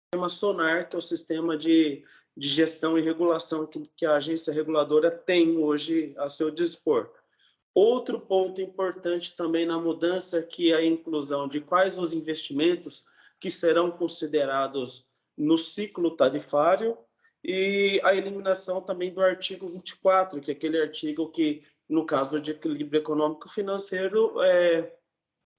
sistema SONAR, que é o sistema de gestão e regulação que a agência reguladora tem hoje a seu dispor. Outro ponto importante também na mudança, que é a inclusão de quais os investimentos que serão considerados no ciclo tarifário e a eliminação também do artigo 24, que é aquele artigo que, no caso de equilíbrio econômico-financeiro,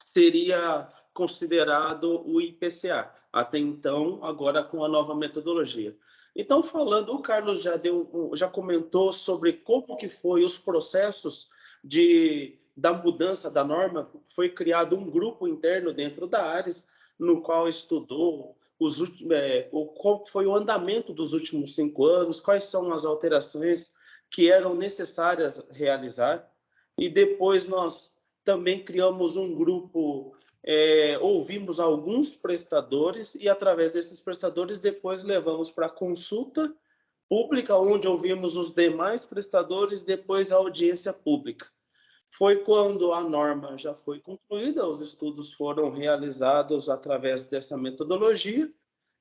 seria considerado o IPCA, até então, agora com a nova metodologia. Então, falando, o Carlos já comentou sobre como que foi os processos da mudança da norma. Foi criado um grupo interno dentro da ARES, no qual estudou qual foi o andamento dos últimos 5 anos, quais são as alterações que eram necessárias realizar, e depois nós também criamos um grupo, ouvimos alguns prestadores e, através desses prestadores, depois levamos para a consulta pública, onde ouvimos os demais prestadores, depois a audiência pública. Foi quando a norma já foi concluída, os estudos foram realizados através dessa metodologia,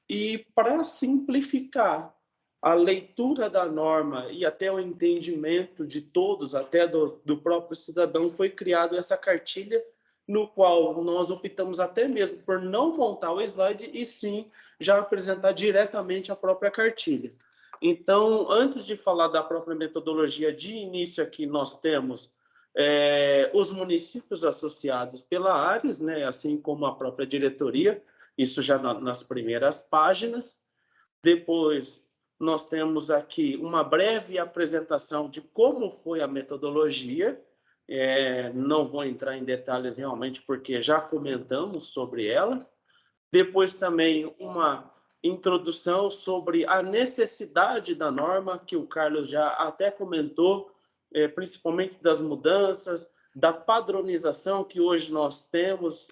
e para simplificar a leitura da norma e até o entendimento de todos, até do próprio cidadão, foi criado essa cartilha, no qual nós optamos até mesmo por não montar o slide e sim já apresentar diretamente a própria cartilha. Então, antes de falar da própria metodologia, de início aqui nós temos os municípios associados pela ARES, né, assim como a própria diretoria, isso já nas primeiras páginas. Depois, nós temos aqui uma breve apresentação de como foi a metodologia. Não vou entrar em detalhes realmente, porque já comentamos sobre ela. Depois também uma introdução sobre a necessidade da norma, que o Carlos já até comentou, principalmente das mudanças, da padronização que hoje nós temos.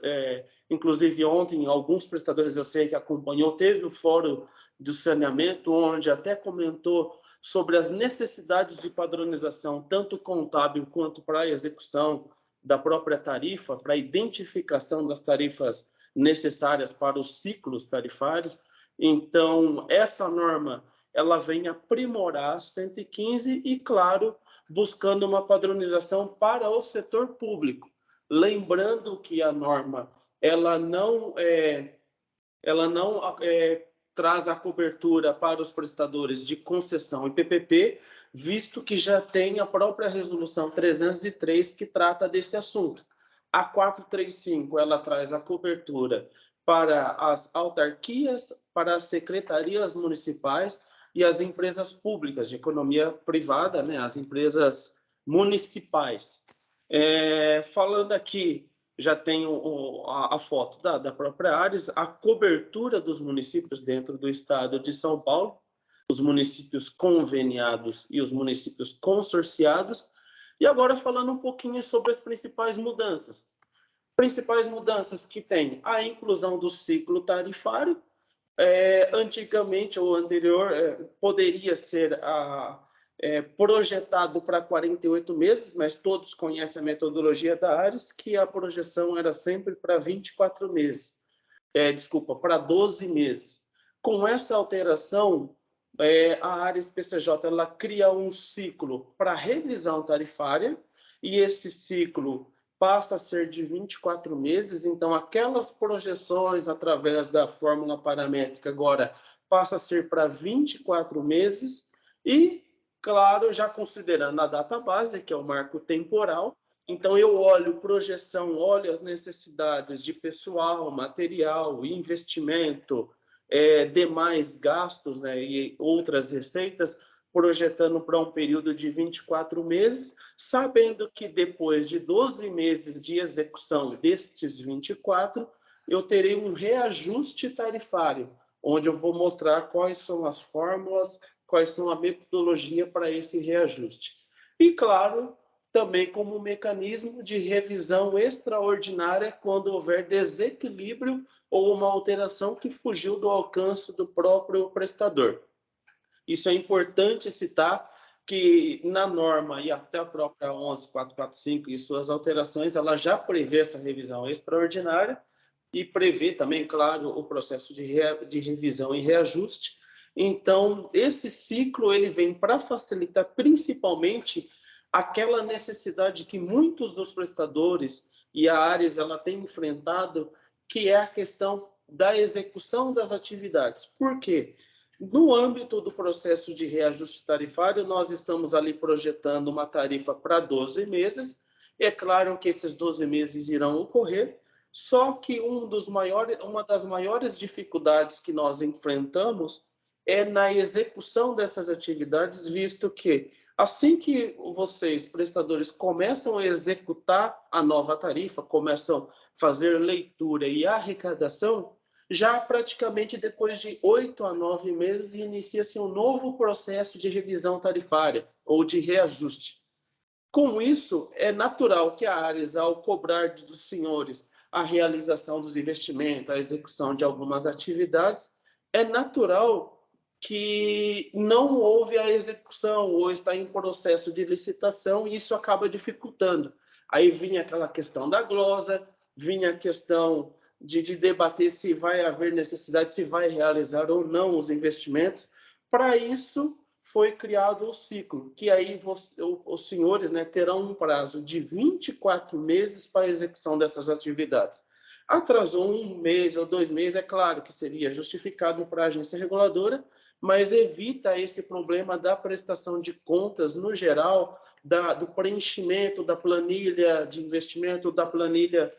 Inclusive ontem, alguns prestadores, eu sei que acompanhou, teve o Fórum de Saneamento, onde até comentou sobre as necessidades de padronização, tanto contábil quanto para a execução da própria tarifa, para a identificação das tarifas necessárias para os ciclos tarifários. Então, essa norma ela vem aprimorar 115 e, claro, buscando uma padronização para o setor público. Lembrando que a norma ela não traz a cobertura para os prestadores de concessão e PPP, visto que já tem a própria Resolução 303 que trata desse assunto. A 435 ela traz a cobertura para as autarquias, para as secretarias municipais e as empresas públicas de economia privada, né, as empresas municipais. Falando aqui, já tem a foto da própria ARES, a cobertura dos municípios dentro do estado de São Paulo, os municípios conveniados e os municípios consorciados. E agora falando um pouquinho sobre as principais mudanças. Principais mudanças que tem a inclusão do ciclo tarifário. Antigamente ou anterior poderia ser projetado para 48 meses, mas todos conhecem a metodologia da ARES, que a projeção era sempre para 24 meses. Para 12 meses. Com essa alteração, a ARES PCJ ela cria um ciclo para revisão tarifária, e esse ciclo passa a ser de 24 meses, então aquelas projeções através da fórmula paramétrica agora passa a ser para 24 meses, e, claro, já considerando a data base, que é o marco temporal, então eu olho projeção, olho as necessidades de pessoal, material, investimento, demais gastos, né, e outras receitas, projetando para um período de 24 meses, sabendo que depois de 12 meses de execução destes 24, eu terei um reajuste tarifário, onde eu vou mostrar quais são as fórmulas, quais são a metodologia para esse reajuste. E, claro, também como um mecanismo de revisão extraordinária quando houver desequilíbrio ou uma alteração que fugiu do alcance do próprio prestador. Isso é importante citar, que na norma e até a própria 11445 e suas alterações, ela já prevê essa revisão extraordinária e prevê também, claro, o processo de revisão e reajuste. Então, esse ciclo ele vem para facilitar principalmente aquela necessidade que muitos dos prestadores e a Ares ela tem enfrentado, que é a questão da execução das atividades. Por quê? No âmbito do processo de reajuste tarifário, nós estamos ali projetando uma tarifa para 12 meses. É claro que esses 12 meses irão ocorrer, só que uma das maiores dificuldades que nós enfrentamos é na execução dessas atividades, visto que assim que vocês, prestadores, começam a executar a nova tarifa, começam a fazer leitura e arrecadação, já praticamente depois de 8 a 9 meses inicia-se um novo processo de revisão tarifária ou de reajuste. Com isso, é natural que a Ares, ao cobrar dos senhores a realização dos investimentos, a execução de algumas atividades, é natural que não houve a execução ou está em processo de licitação e isso acaba dificultando. Aí vinha aquela questão da glosa, vinha a questão de debater se vai haver necessidade, se vai realizar ou não os investimentos. Para isso, foi criado o ciclo, que aí os senhores, né, terão um prazo de 24 meses para a execução dessas atividades. Atrasou 1 mês ou 2 meses, é claro que seria justificado para a agência reguladora, mas evita esse problema da prestação de contas no geral, do preenchimento da planilha de investimento, da planilha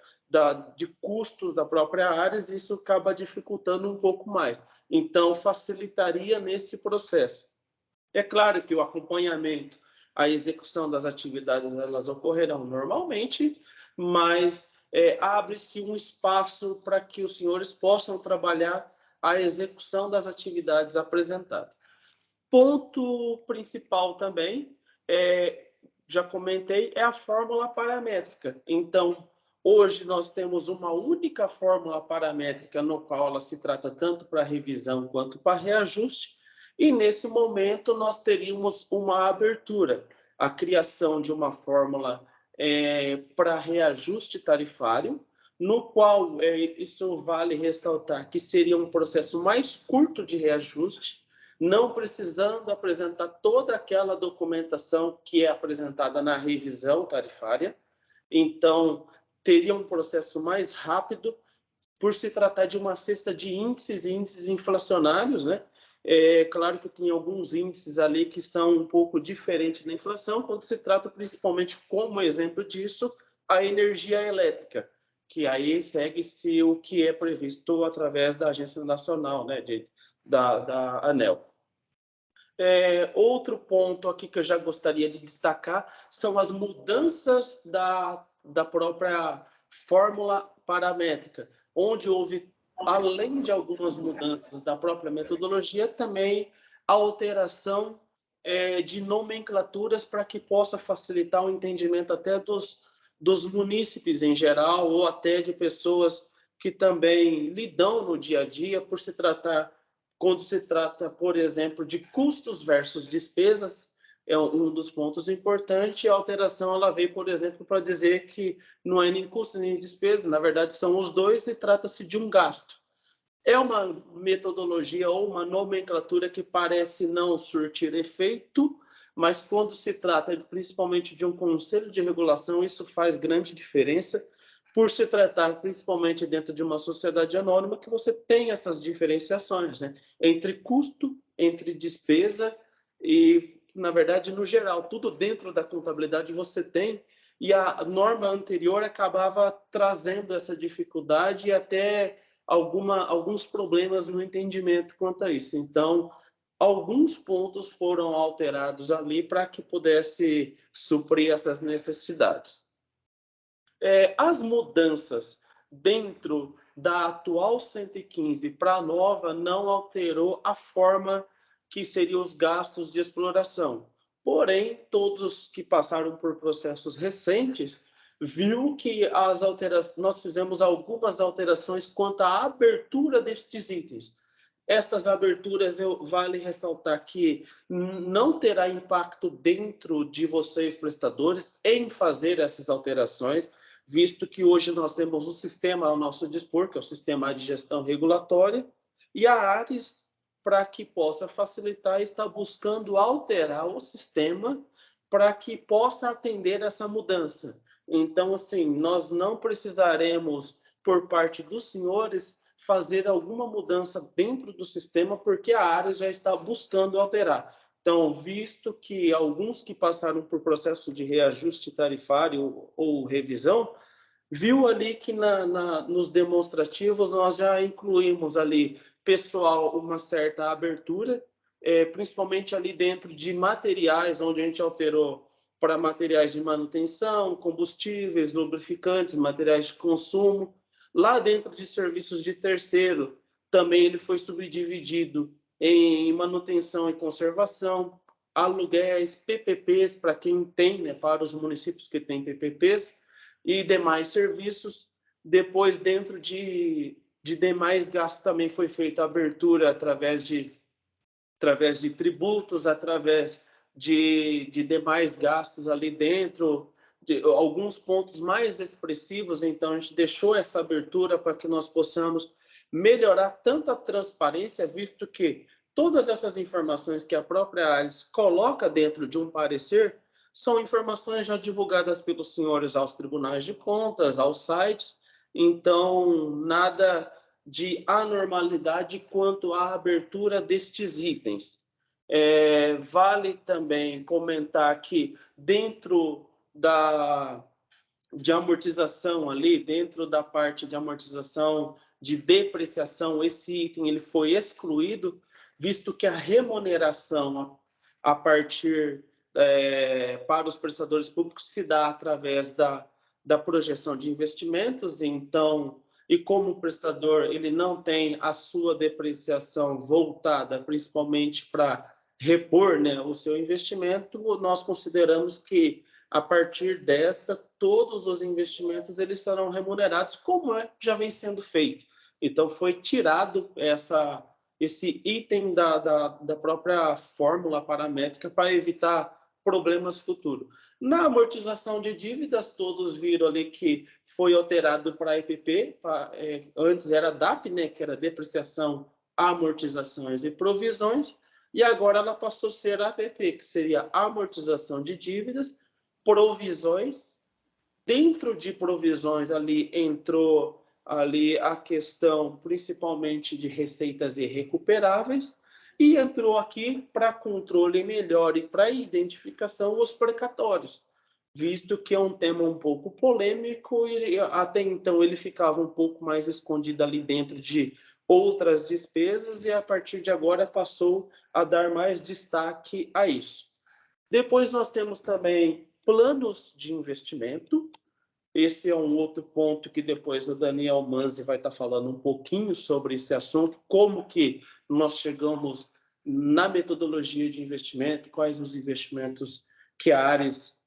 de custos da própria Ares, isso acaba dificultando um pouco mais. Então, facilitaria nesse processo. É claro que o acompanhamento, a execução das atividades, elas ocorrerão normalmente, mas abre-se um espaço para que os senhores possam trabalhar a execução das atividades apresentadas. Ponto principal também, já comentei, é a fórmula paramétrica. Então, hoje nós temos uma única fórmula paramétrica no qual ela se trata tanto para revisão quanto para reajuste, e nesse momento nós teríamos uma abertura, a criação de uma fórmula para reajuste tarifário, no qual isso vale ressaltar que seria um processo mais curto de reajuste, não precisando apresentar toda aquela documentação que é apresentada na revisão tarifária. Então, teria um processo mais rápido, por se tratar de uma cesta de índices e índices inflacionários, né? É claro que tem alguns índices ali que são um pouco diferentes da inflação, quando se trata principalmente, como exemplo disso, a energia elétrica, que aí segue-se o que é previsto através da Agência Nacional, né, da ANEEL. Outro ponto aqui que eu já gostaria de destacar são as mudanças da própria fórmula paramétrica, onde houve, além de algumas mudanças da própria metodologia, também a alteração de nomenclaturas para que possa facilitar o entendimento até dos munícipes em geral, ou até de pessoas que também lidam no dia a dia, por se tratar, quando se trata, por exemplo, de custos versus despesas, é um dos pontos importantes. A alteração ela veio, por exemplo, para dizer que não é nem custo nem despesa, na verdade são os dois e trata-se de um gasto. É uma metodologia ou uma nomenclatura que parece não surtir efeito, mas quando se trata principalmente de um conselho de regulação, isso faz grande diferença, por se tratar principalmente dentro de uma sociedade anônima, que você tem essas diferenciações, né? Entre custo, entre despesa e, na verdade, no geral, tudo dentro da contabilidade você tem, e a norma anterior acabava trazendo essa dificuldade e até alguns problemas no entendimento quanto a isso. Então, alguns pontos foram alterados ali para que pudesse suprir essas necessidades. As mudanças dentro da atual 115 para a nova não alterou a forma que seriam os gastos de exploração. Porém, todos que passaram por processos recentes viu que nós fizemos algumas alterações quanto à abertura destes itens. Estas aberturas, vale ressaltar que não terá impacto dentro de vocês, prestadores, em fazer essas alterações. visto que hoje nós temos um sistema ao nosso dispor, que é o Sistema de Gestão Regulatória, e a ARES, para que possa facilitar, está buscando alterar o sistema para que possa atender essa mudança. Então, assim, nós não precisaremos, por parte dos senhores, fazer alguma mudança dentro do sistema, porque a ARES já está buscando alterar. Então, visto que alguns que passaram por processo de reajuste tarifário ou revisão, viu ali que nos demonstrativos nós já incluímos ali, pessoal, uma certa abertura, principalmente ali dentro de materiais, onde a gente alterou para materiais de manutenção, combustíveis, lubrificantes, materiais de consumo. Lá dentro de serviços de terceiro, também ele foi subdividido em manutenção e conservação, aluguéis, PPPs, para quem tem, né, para os municípios que têm PPPs, e demais serviços. Depois, dentro de demais gastos, também foi feita a abertura através de tributos, através de demais gastos ali dentro, de alguns pontos mais expressivos. Então, a gente deixou essa abertura para que nós possamos melhorar tanto a transparência, visto que todas essas informações que a própria ARES coloca dentro de um parecer são informações já divulgadas pelos senhores aos tribunais de contas, aos sites. Então, nada de anormalidade quanto à abertura destes itens. Vale também comentar que dentro de amortização ali, dentro da parte de amortização de depreciação, esse item ele foi excluído, visto que a remuneração a partir para os prestadores públicos se dá através da projeção de investimentos. Então, e como o prestador ele não tem a sua depreciação voltada principalmente para repor, né, o seu investimento, nós consideramos que a partir desta, todos os investimentos eles serão remunerados, como já vem sendo feito. Então, foi tirado esse item da própria fórmula paramétrica para evitar problemas futuros. Na amortização de dívidas, todos viram ali que foi alterado para EPP, antes era DAP, né, que era depreciação, amortizações e provisões, e agora ela passou a ser APP, que seria amortização de dívidas, provisões. Dentro de provisões ali entrou ali a questão principalmente de receitas irrecuperáveis, e entrou aqui para controle melhor e para identificação os precatórios, visto que é um tema um pouco polêmico e até então ele ficava um pouco mais escondido ali dentro de outras despesas, e a partir de agora passou a dar mais destaque a isso. Depois nós temos também planos de investimento. Esse é um outro ponto que depois o Daniel Manzi vai estar falando um pouquinho sobre esse assunto, como que nós chegamos na metodologia de investimento, quais os investimentos que a ARES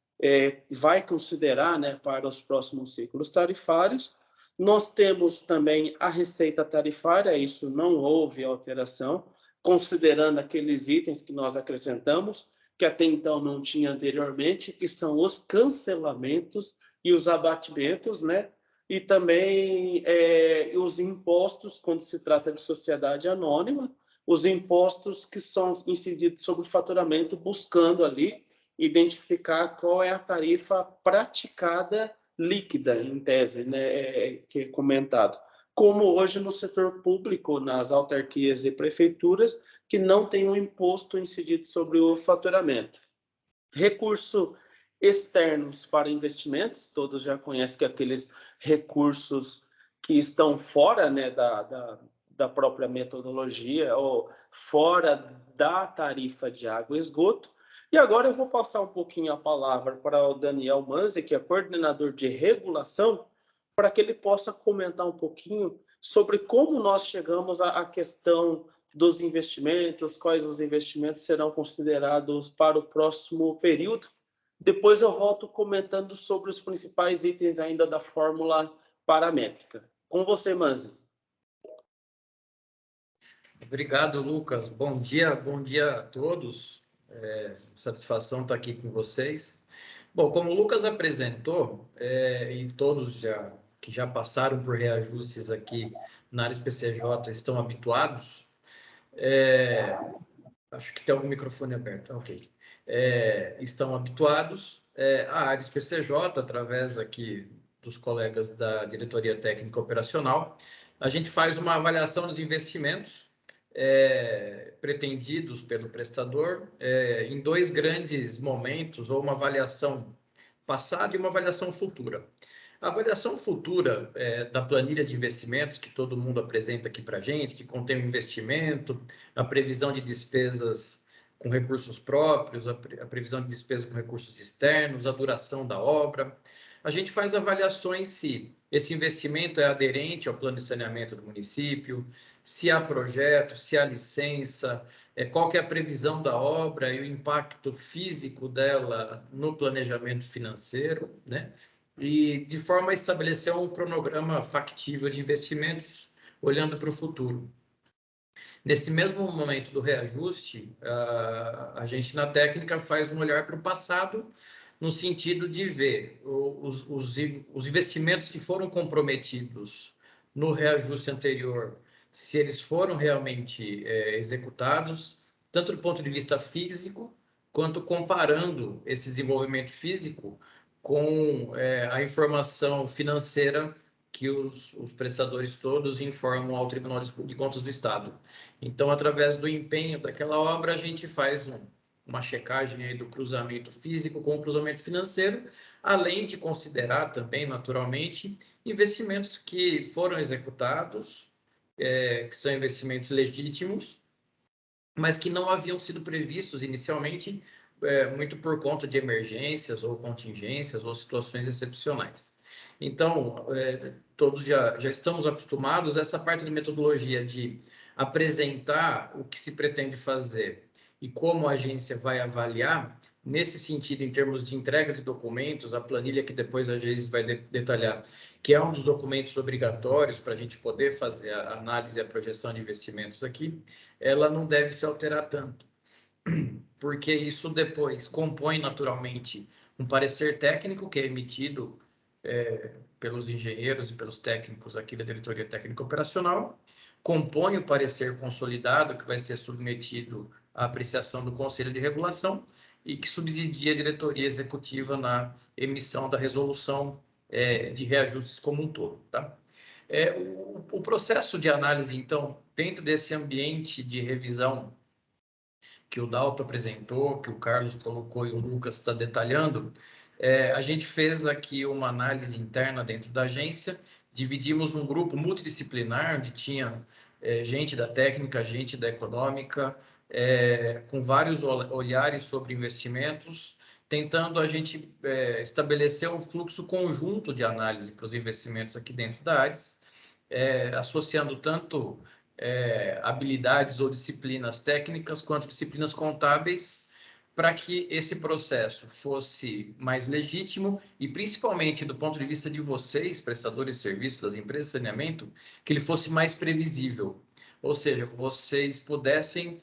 vai considerar, né, para os próximos ciclos tarifários. Nós temos também a receita tarifária, isso não houve alteração, considerando aqueles itens que nós acrescentamos, que até então não tinha anteriormente, que são os cancelamentos e os abatimentos, né? E também os impostos, quando se trata de sociedade anônima, os impostos que são incididos sobre o faturamento, buscando ali identificar qual é a tarifa praticada líquida, em tese, né, que é comentado. Como hoje no setor público, nas autarquias e prefeituras, que não tem um imposto incidido sobre o faturamento. Recurso externos para investimentos, todos já conhecem que aqueles recursos que estão fora, né, da própria metodologia ou fora da tarifa de água e esgoto. E agora eu vou passar um pouquinho a palavra para o Daniel Manzi, que é coordenador de regulação, para que ele possa comentar um pouquinho sobre como nós chegamos à questão dos investimentos, quais os investimentos serão considerados para o próximo período. Depois eu volto comentando sobre os principais itens ainda da fórmula paramétrica. Com você, Manzi. Obrigado, Lucas. Bom dia a todos. Satisfação estar aqui com vocês. Bom, como o Lucas apresentou, e todos que já passaram por reajustes aqui na área SPCJ estão habituados, acho que tem algum microfone aberto, ok. Estão habituados, a área SPCJ, através aqui dos colegas da Diretoria Técnica Operacional, a gente faz uma avaliação dos investimentos pretendidos pelo prestador em dois grandes momentos, ou uma avaliação passada e uma avaliação futura. A avaliação futura da planilha de investimentos que todo mundo apresenta aqui para a gente, que contém o investimento, a previsão de despesas com recursos próprios, a previsão de despesas com recursos externos, a duração da obra. A gente faz avaliações se esse investimento é aderente ao plano de saneamento do município, se há projeto, se há licença, qual que é a previsão da obra e o impacto físico dela no planejamento financeiro, né? E de forma a estabelecer um cronograma factível de investimentos, olhando para o futuro. Nesse mesmo momento do reajuste, a gente na técnica faz um olhar para o passado, no sentido de ver os investimentos que foram comprometidos no reajuste anterior, se eles foram realmente executados, tanto do ponto de vista físico, quanto comparando esse desenvolvimento físico com a informação financeira que os prestadores todos informam ao Tribunal de Contas do Estado. Então, através do empenho daquela obra, a gente faz uma checagem aí do cruzamento físico com o cruzamento financeiro, além de considerar também, naturalmente, investimentos que foram executados, que são investimentos legítimos, mas que não haviam sido previstos inicialmente, muito por conta de emergências ou contingências ou situações excepcionais. Então, todos já estamos acostumados a essa parte da metodologia de apresentar o que se pretende fazer e como a agência vai avaliar, nesse sentido, em termos de entrega de documentos, a planilha que depois a Geise vai detalhar, que é um dos documentos obrigatórios para a gente poder fazer a análise e a projeção de investimentos aqui, ela não deve se alterar tanto, porque isso depois compõe naturalmente um parecer técnico que é emitido pelos engenheiros e pelos técnicos aqui da Diretoria Técnica Operacional, compõe o parecer consolidado que vai ser submetido à apreciação do Conselho de Regulação e que subsidia a diretoria executiva na emissão da resolução de reajustes como um todo, tá? O processo de análise, então, dentro desse ambiente de revisão que o Dalto apresentou, que o Carlos colocou e o Lucas está detalhando, a gente fez aqui uma análise interna dentro da agência, dividimos um grupo multidisciplinar, onde tinha gente da técnica, gente da econômica, com vários olhares sobre investimentos, tentando a gente estabelecer um fluxo conjunto de análise para os investimentos aqui dentro da ARES, associando tanto habilidades ou disciplinas técnicas quanto disciplinas contábeis, para que esse processo fosse mais legítimo e, principalmente, do ponto de vista de vocês, prestadores de serviços das empresas de saneamento, que ele fosse mais previsível. Ou seja, vocês pudessem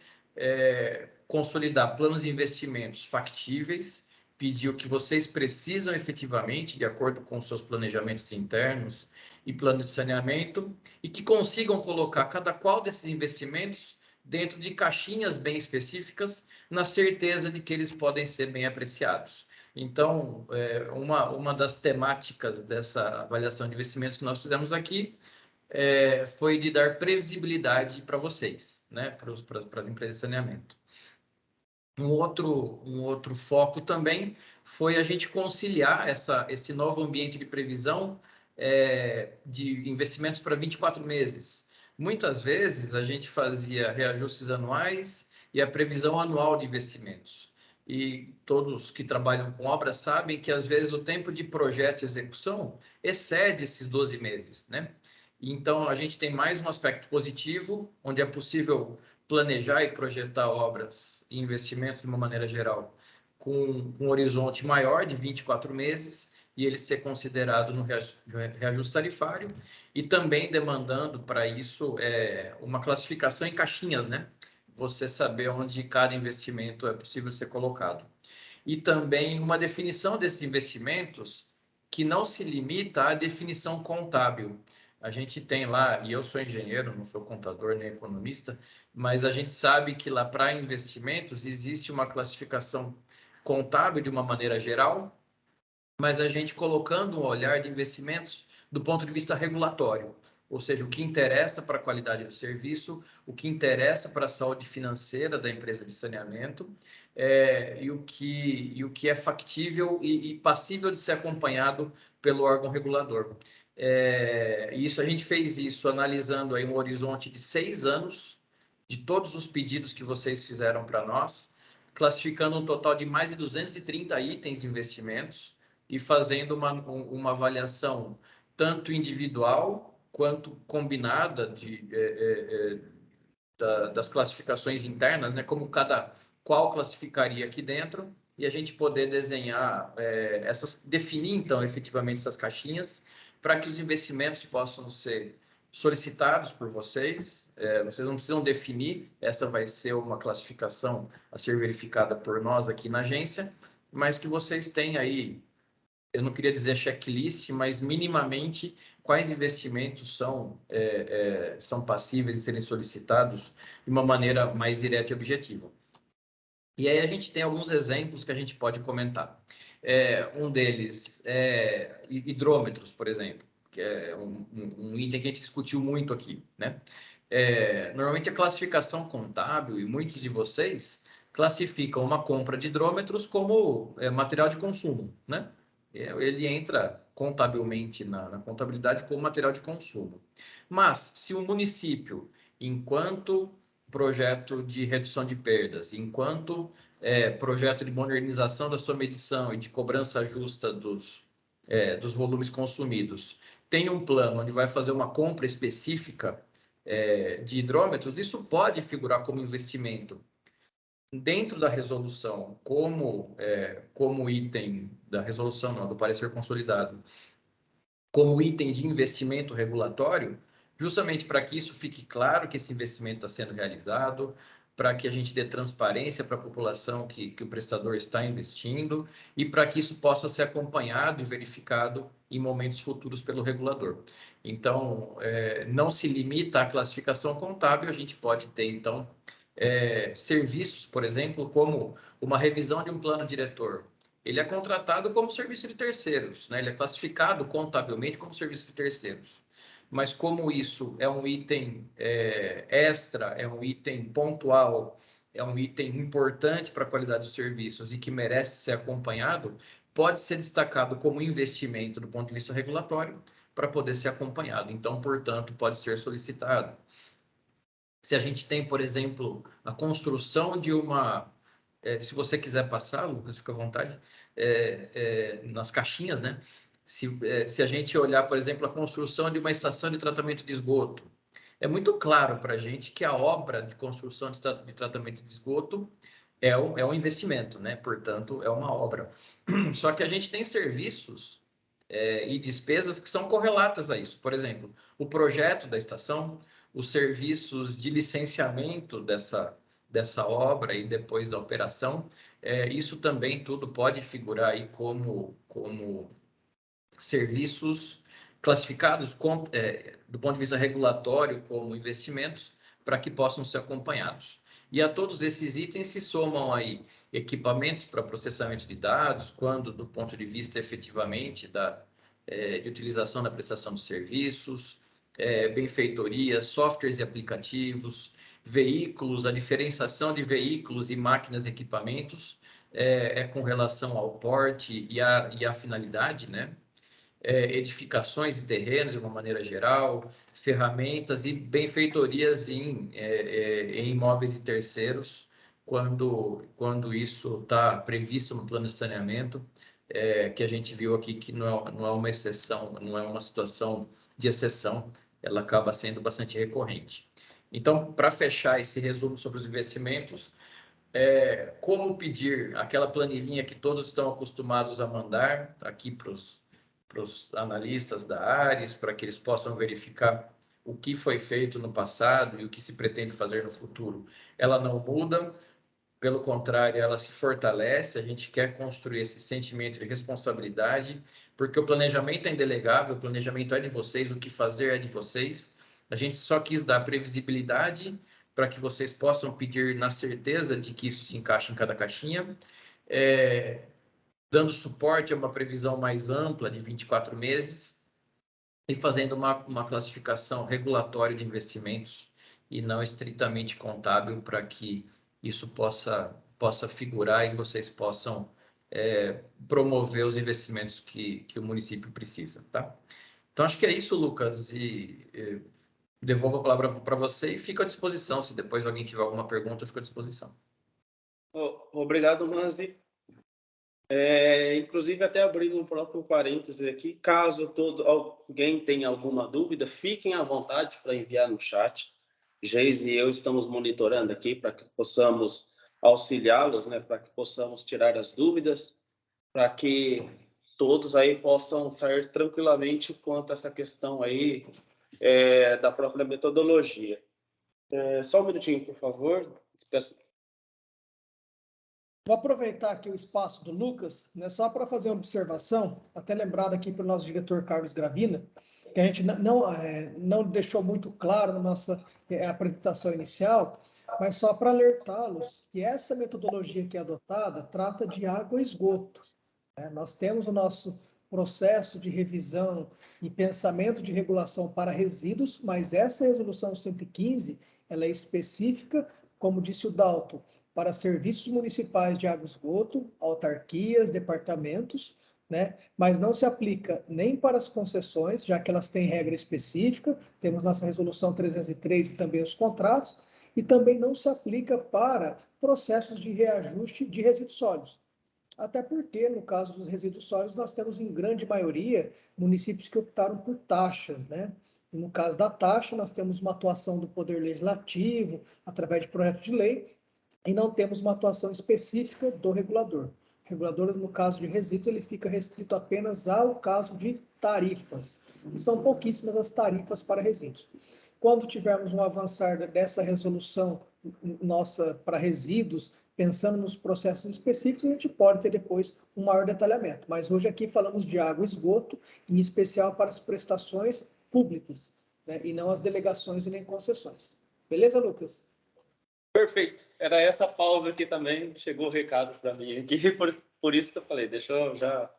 consolidar planos de investimentos factíveis, pedir o que vocês precisam efetivamente, de acordo com seus planejamentos internos e plano de saneamento, e que consigam colocar cada qual desses investimentos dentro de caixinhas bem específicas, na certeza de que eles podem ser bem apreciados. Então, uma das temáticas dessa avaliação de investimentos que nós fizemos aqui foi de dar previsibilidade para vocês, né, para as empresas de saneamento. Um outro foco também foi a gente conciliar esse novo ambiente de previsão de investimentos para 24 meses. Muitas vezes a gente fazia reajustes anuais e a previsão anual de investimentos. E todos que trabalham com obras sabem que às vezes o tempo de projeto e execução excede esses 12 meses, né? Então a gente tem mais um aspecto positivo, onde é possível planejar e projetar obras e investimentos de uma maneira geral com um horizonte maior de 24 meses e ele ser considerado no reajuste tarifário e também demandando para isso uma classificação em caixinhas, né? Você saber onde cada investimento é possível ser colocado. e também uma definição desses investimentos que não se limita à definição contábil. A gente tem lá, e eu sou engenheiro, não sou contador nem economista, mas a gente sabe que lá para investimentos existe uma classificação contábil de uma maneira geral, mas a gente colocando um olhar de investimentos do ponto de vista regulatório, ou seja, o que interessa para a qualidade do serviço, o que interessa para a saúde financeira da empresa de saneamento, e o que é factível e passível de ser acompanhado pelo órgão regulador. E isso a gente fez isso analisando aí um horizonte de 6 anos de todos os pedidos que vocês fizeram para nós, classificando um total de mais de 230 itens de investimentos e fazendo uma avaliação tanto individual quanto combinada das classificações internas, né? Como qual classificaria aqui dentro, e a gente poder desenhar definir então efetivamente essas caixinhas para que os investimentos possam ser solicitados por vocês. Vocês não precisam definir, essa vai ser uma classificação a ser verificada por nós aqui na agência, mas que vocês têm aí, eu não queria dizer checklist, mas minimamente quais investimentos são passíveis de serem solicitados de uma maneira mais direta e objetiva. E aí a gente tem alguns exemplos que a gente pode comentar. Um deles é hidrômetros, por exemplo, que é um item que a gente discutiu muito aqui, né? Normalmente a classificação contábil, e muitos de vocês classificam uma compra de hidrômetros como material de consumo, né? Ele entra contabilmente na contabilidade como material de consumo. Mas, se o município, enquanto projeto de redução de perdas, enquanto projeto de modernização da sua medição e de cobrança justa dos volumes consumidos, tem um plano onde vai fazer uma compra específica de hidrômetros, isso pode figurar como investimento dentro da resolução, como item da resolução, não, do parecer consolidado, como item de investimento regulatório, justamente para que isso fique claro que esse investimento está sendo realizado, para que a gente dê transparência para a população que o prestador está investindo e para que isso possa ser acompanhado e verificado em momentos futuros pelo regulador. Então, não se limita à classificação contábil, a gente pode ter, então, serviços, por exemplo, como uma revisão de um plano diretor. Ele é contratado como serviço de terceiros, né? Ele é classificado contabilmente como serviço de terceiros. Mas como isso é um item extra, é um item pontual, é um item importante para a qualidade dos serviços e que merece ser acompanhado, pode ser destacado como investimento do ponto de vista regulatório para poder ser acompanhado. Então, portanto, pode ser solicitado. Se a gente tem, por exemplo, a construção de uma... se você quiser passar, Lucas, fica à vontade, nas caixinhas, né? Se a gente olhar, por exemplo, a construção de uma estação de tratamento de esgoto, é muito claro para a gente que a obra de construção de tratamento de esgoto é um investimento, né? Portanto, é uma obra. Só que a gente tem serviços e despesas que são correlatas a isso. Por exemplo, o projeto da estação, os serviços de licenciamento dessa obra e depois da operação, isso também tudo pode figurar aí como serviços classificados do ponto de vista regulatório como investimentos para que possam ser acompanhados. E a todos esses itens se somam aí equipamentos para processamento de dados, quando do ponto de vista efetivamente de utilização da prestação de serviços, benfeitorias, softwares e aplicativos, veículos, a diferenciação de veículos e máquinas e equipamentos com relação ao porte e à finalidade, né? Edificações de terrenos de uma maneira geral, ferramentas e benfeitorias em imóveis de terceiros, quando isso está previsto no plano de saneamento, que a gente viu aqui que não é uma exceção, não é uma situação de exceção, ela acaba sendo bastante recorrente. Então, para fechar esse resumo sobre os investimentos, como pedir aquela planilhinha que todos estão acostumados a mandar aqui para os analistas da Ares, para que eles possam verificar o que foi feito no passado e o que se pretende fazer no futuro. Ela não muda, pelo contrário, ela se fortalece. A gente quer construir esse sentimento de responsabilidade, porque o planejamento é indelegável, o planejamento é de vocês, o que fazer é de vocês. A gente só quis dar previsibilidade para que vocês possam pedir na certeza de que isso se encaixa em cada caixinha, dando suporte a uma previsão mais ampla de 24 meses e fazendo uma classificação regulatória de investimentos e não estritamente contábil, para que isso possa figurar e vocês possam promover os investimentos que o município precisa, tá? Então, acho que é isso, Lucas, e devolvo a palavra para você e fico à disposição. Se depois alguém tiver alguma pergunta, eu fico à disposição. Obrigado, Manzi. Inclusive, até abrindo um próprio parêntese aqui, caso alguém tenha alguma dúvida, fiquem à vontade para enviar no chat. Geise e eu estamos monitorando aqui para que possamos auxiliá-los, né, para que possamos tirar as dúvidas, para que todos aí possam sair tranquilamente quanto a essa questão aí da própria metodologia. Só um minutinho, por favor. Peço. Vou aproveitar aqui o espaço do Lucas, né, só para fazer uma observação, até lembrado aqui pelo nosso diretor Carlos Gravina, que a gente não deixou muito claro na nossa apresentação inicial, mas só para alertá-los que essa metodologia que é adotada trata de água e esgoto. Né? Nós temos o nosso processo de revisão e pensamento de regulação para resíduos, mas essa resolução 115, ela é específica, como disse o Dalton, para serviços municipais de água e esgoto, autarquias, departamentos, né? Mas não se aplica nem para as concessões, já que elas têm regra específica, temos nossa resolução 303 e também os contratos, e também não se aplica para processos de reajuste de resíduos sólidos. Até porque, no caso dos resíduos sólidos, nós temos, em grande maioria, municípios que optaram por taxas, né? E no caso da taxa, nós temos uma atuação do Poder Legislativo, através de projeto de lei, e não temos uma atuação específica do regulador. O regulador, no caso de resíduos, ele fica restrito apenas ao caso de tarifas. E são pouquíssimas as tarifas para resíduos. Quando tivermos um avançar dessa resolução nossa para resíduos, pensando nos processos específicos, a gente pode ter depois um maior detalhamento. Mas hoje aqui falamos de água e esgoto, em especial para as prestações públicas, né? E não as delegações e nem concessões. Beleza, Lucas? Perfeito. Era essa pausa aqui também. Chegou o recado para mim aqui, por isso que eu falei, deixa eu já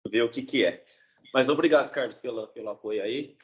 ver o que é. Mas obrigado, Carlos, pelo apoio aí.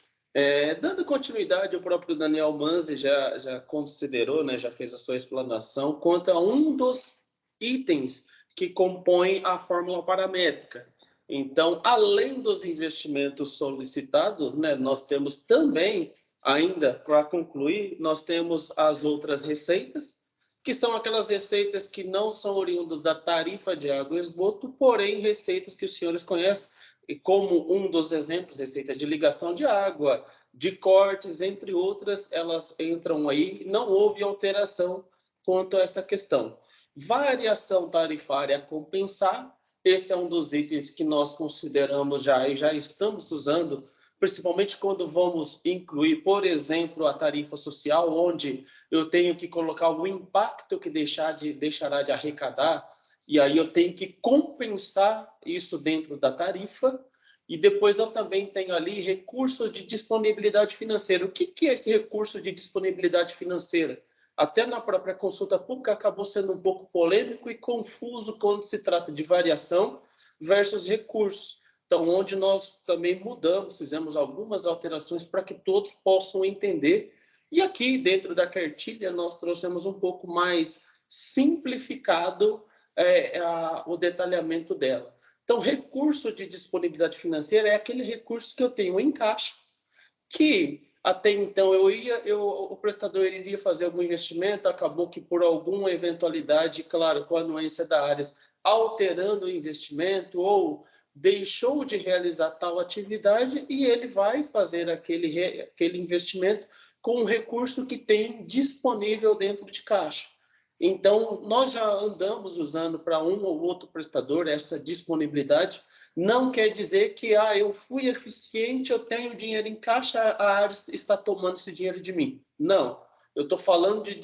Dando continuidade, o próprio Daniel Manzi já considerou, né, já fez a sua explanação quanto a um dos itens que compõem a fórmula paramétrica. Então, além dos investimentos solicitados, né, nós temos também, ainda para concluir, nós temos as outras receitas, que são aquelas receitas que não são oriundas da tarifa de água e esgoto, porém receitas que os senhores conhecem, e como um dos exemplos, receita de ligação de água, de cortes, entre outras, elas entram aí, não houve alteração quanto a essa questão. Variação tarifária a compensar, esse é um dos itens que nós consideramos e já estamos usando, principalmente quando vamos incluir, por exemplo, a tarifa social, onde eu tenho que colocar o impacto que deixará de arrecadar, e aí eu tenho que compensar isso dentro da tarifa, e depois eu também tenho ali recursos de disponibilidade financeira. O que é esse recurso de disponibilidade financeira? Até na própria consulta pública acabou sendo um pouco polêmico e confuso quando se trata de variação versus recursos. Então, onde nós também mudamos, fizemos algumas alterações para que todos possam entender. E aqui, dentro da cartilha, nós trouxemos um pouco mais simplificado o detalhamento dela. Então, recurso de disponibilidade financeira é aquele recurso que eu tenho em caixa, que até então o prestador iria fazer algum investimento, acabou que por alguma eventualidade, claro, com a anuência da Ares, alterando o investimento ou deixou de realizar tal atividade e ele vai fazer aquele investimento com o recurso que tem disponível dentro de caixa. Então, nós já andamos usando para um ou outro prestador essa disponibilidade. Não quer dizer que eu fui eficiente, eu tenho dinheiro em caixa, a Ares está tomando esse dinheiro de mim. Não. Eu estou falando de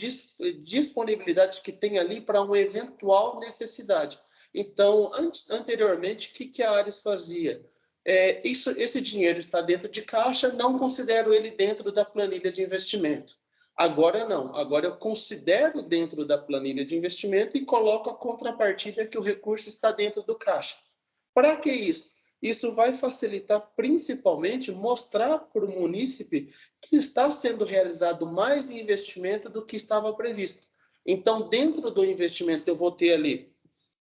disponibilidade que tem ali para uma eventual necessidade. Então, anteriormente, o que a Ares fazia? Esse dinheiro está dentro de caixa, não considero ele dentro da planilha de investimento. Agora não, agora eu considero dentro da planilha de investimento e coloco a contrapartida que o recurso está dentro do caixa. Para que isso? Isso vai facilitar principalmente mostrar para o munícipe que está sendo realizado mais investimento do que estava previsto. Então, dentro do investimento, eu vou ter ali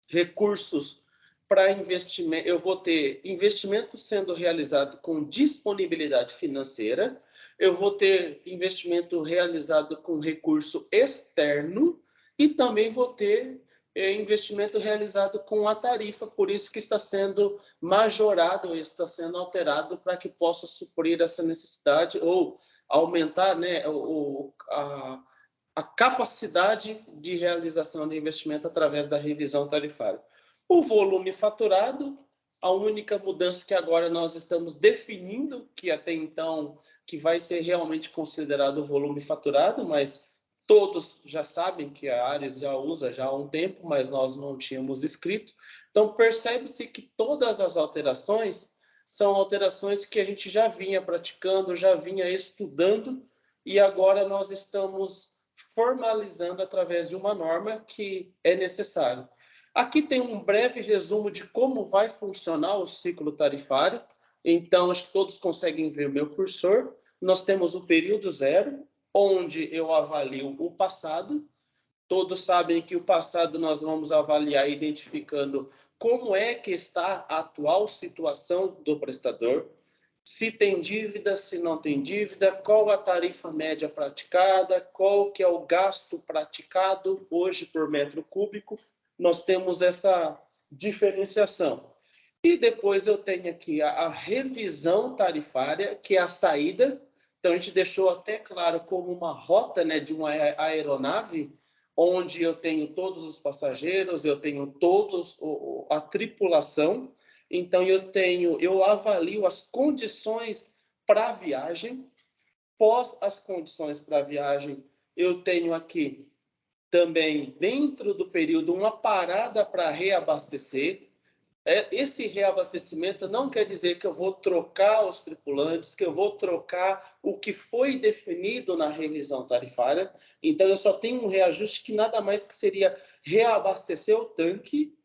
recursos para investimento, eu vou ter investimento sendo realizado com disponibilidade financeira, eu vou ter investimento realizado com recurso externo e também vou ter investimento realizado com a tarifa, por isso que está sendo majorado, está sendo alterado para que possa suprir essa necessidade ou aumentar, né, a capacidade de realização de investimento através da revisão tarifária. O volume faturado, a única mudança que agora nós estamos definindo, que até então que vai ser realmente considerado o volume faturado, mas todos já sabem que a Ares já usa já há um tempo, mas nós não tínhamos escrito. Então, percebe-se que todas as alterações são alterações que a gente já vinha praticando, já vinha estudando, e agora nós estamos formalizando através de uma norma que é necessário. Aqui tem um breve resumo de como vai funcionar o ciclo tarifário. Então, acho que todos conseguem ver o meu cursor. Nós temos o período zero, onde eu avalio o passado. Todos sabem que o passado nós vamos avaliar identificando como é que está a atual situação do prestador, se tem dívida, se não tem dívida, qual a tarifa média praticada, qual que é o gasto praticado hoje por metro cúbico. Nós temos essa diferenciação. E depois eu tenho aqui a revisão tarifária, que é a saída. Então, a gente deixou até claro como uma rota, né, de uma aeronave, onde eu tenho todos os passageiros, eu tenho todos a tripulação. Então, eu avalio as condições para a viagem. Pós as condições para a viagem, eu tenho aqui também, dentro do período, uma parada para reabastecer. Esse reabastecimento não quer dizer que eu vou trocar os tripulantes, que eu vou trocar o que foi definido na revisão tarifária. Então, eu só tenho um reajuste que nada mais que seria reabastecer o tanque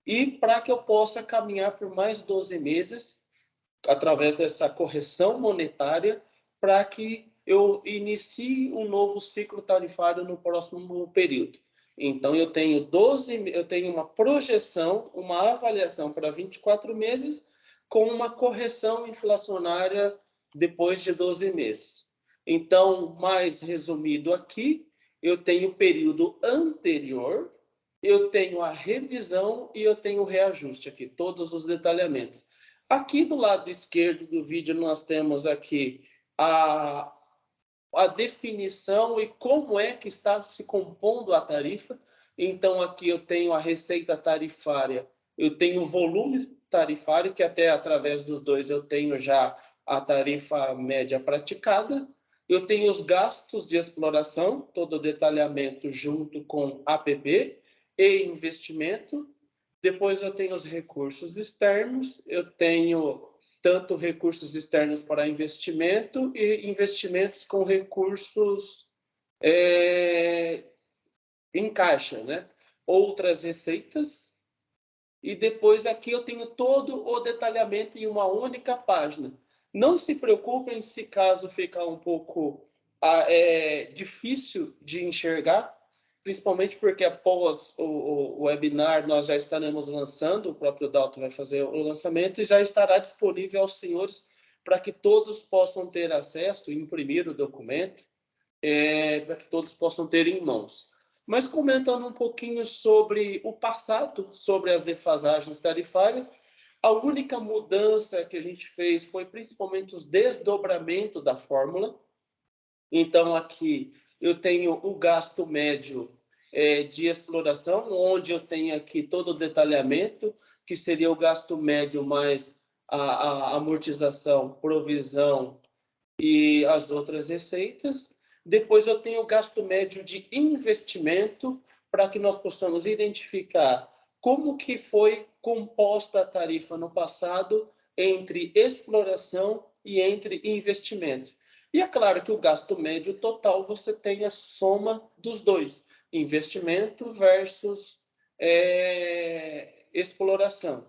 e para que eu possa caminhar por mais 12 meses, através dessa correção monetária, para que eu inicie um novo ciclo tarifário no próximo período. Então, eu tenho uma projeção, uma avaliação para 24 meses, com uma correção inflacionária depois de 12 meses. Então, mais resumido aqui, eu tenho o período anterior, eu tenho a revisão e eu tenho o reajuste aqui, todos os detalhamentos. Aqui do lado esquerdo do vídeo nós temos aqui a definição e como é que está se compondo a tarifa. Então, aqui eu tenho a receita tarifária, eu tenho o volume tarifário, que até através dos dois eu tenho já a tarifa média praticada. Eu tenho os gastos de exploração, todo o detalhamento junto com APP e investimento. Depois eu tenho os recursos externos, eu tenho tanto recursos externos para investimento e investimentos com recursos em caixa, né? Outras receitas. E depois aqui eu tenho todo o detalhamento em uma única página. Não se preocupem se caso ficar um pouco difícil de enxergar, principalmente porque após o webinar nós já estaremos lançando, o próprio Dalton vai fazer o lançamento e já estará disponível aos senhores para que todos possam ter acesso, imprimir o documento, para que todos possam ter em mãos. Mas comentando um pouquinho sobre o passado, sobre as defasagens tarifárias, a única mudança que a gente fez foi principalmente os desdobramentos da fórmula. Então, aqui eu tenho o gasto médio de exploração, onde eu tenho aqui todo o detalhamento, que seria o gasto médio mais a amortização, provisão e as outras receitas. Depois eu tenho o gasto médio de investimento, para que nós possamos identificar como que foi composta a tarifa no passado entre exploração e entre investimento. E é claro que o gasto médio total você tem a soma dos dois, investimento versus exploração.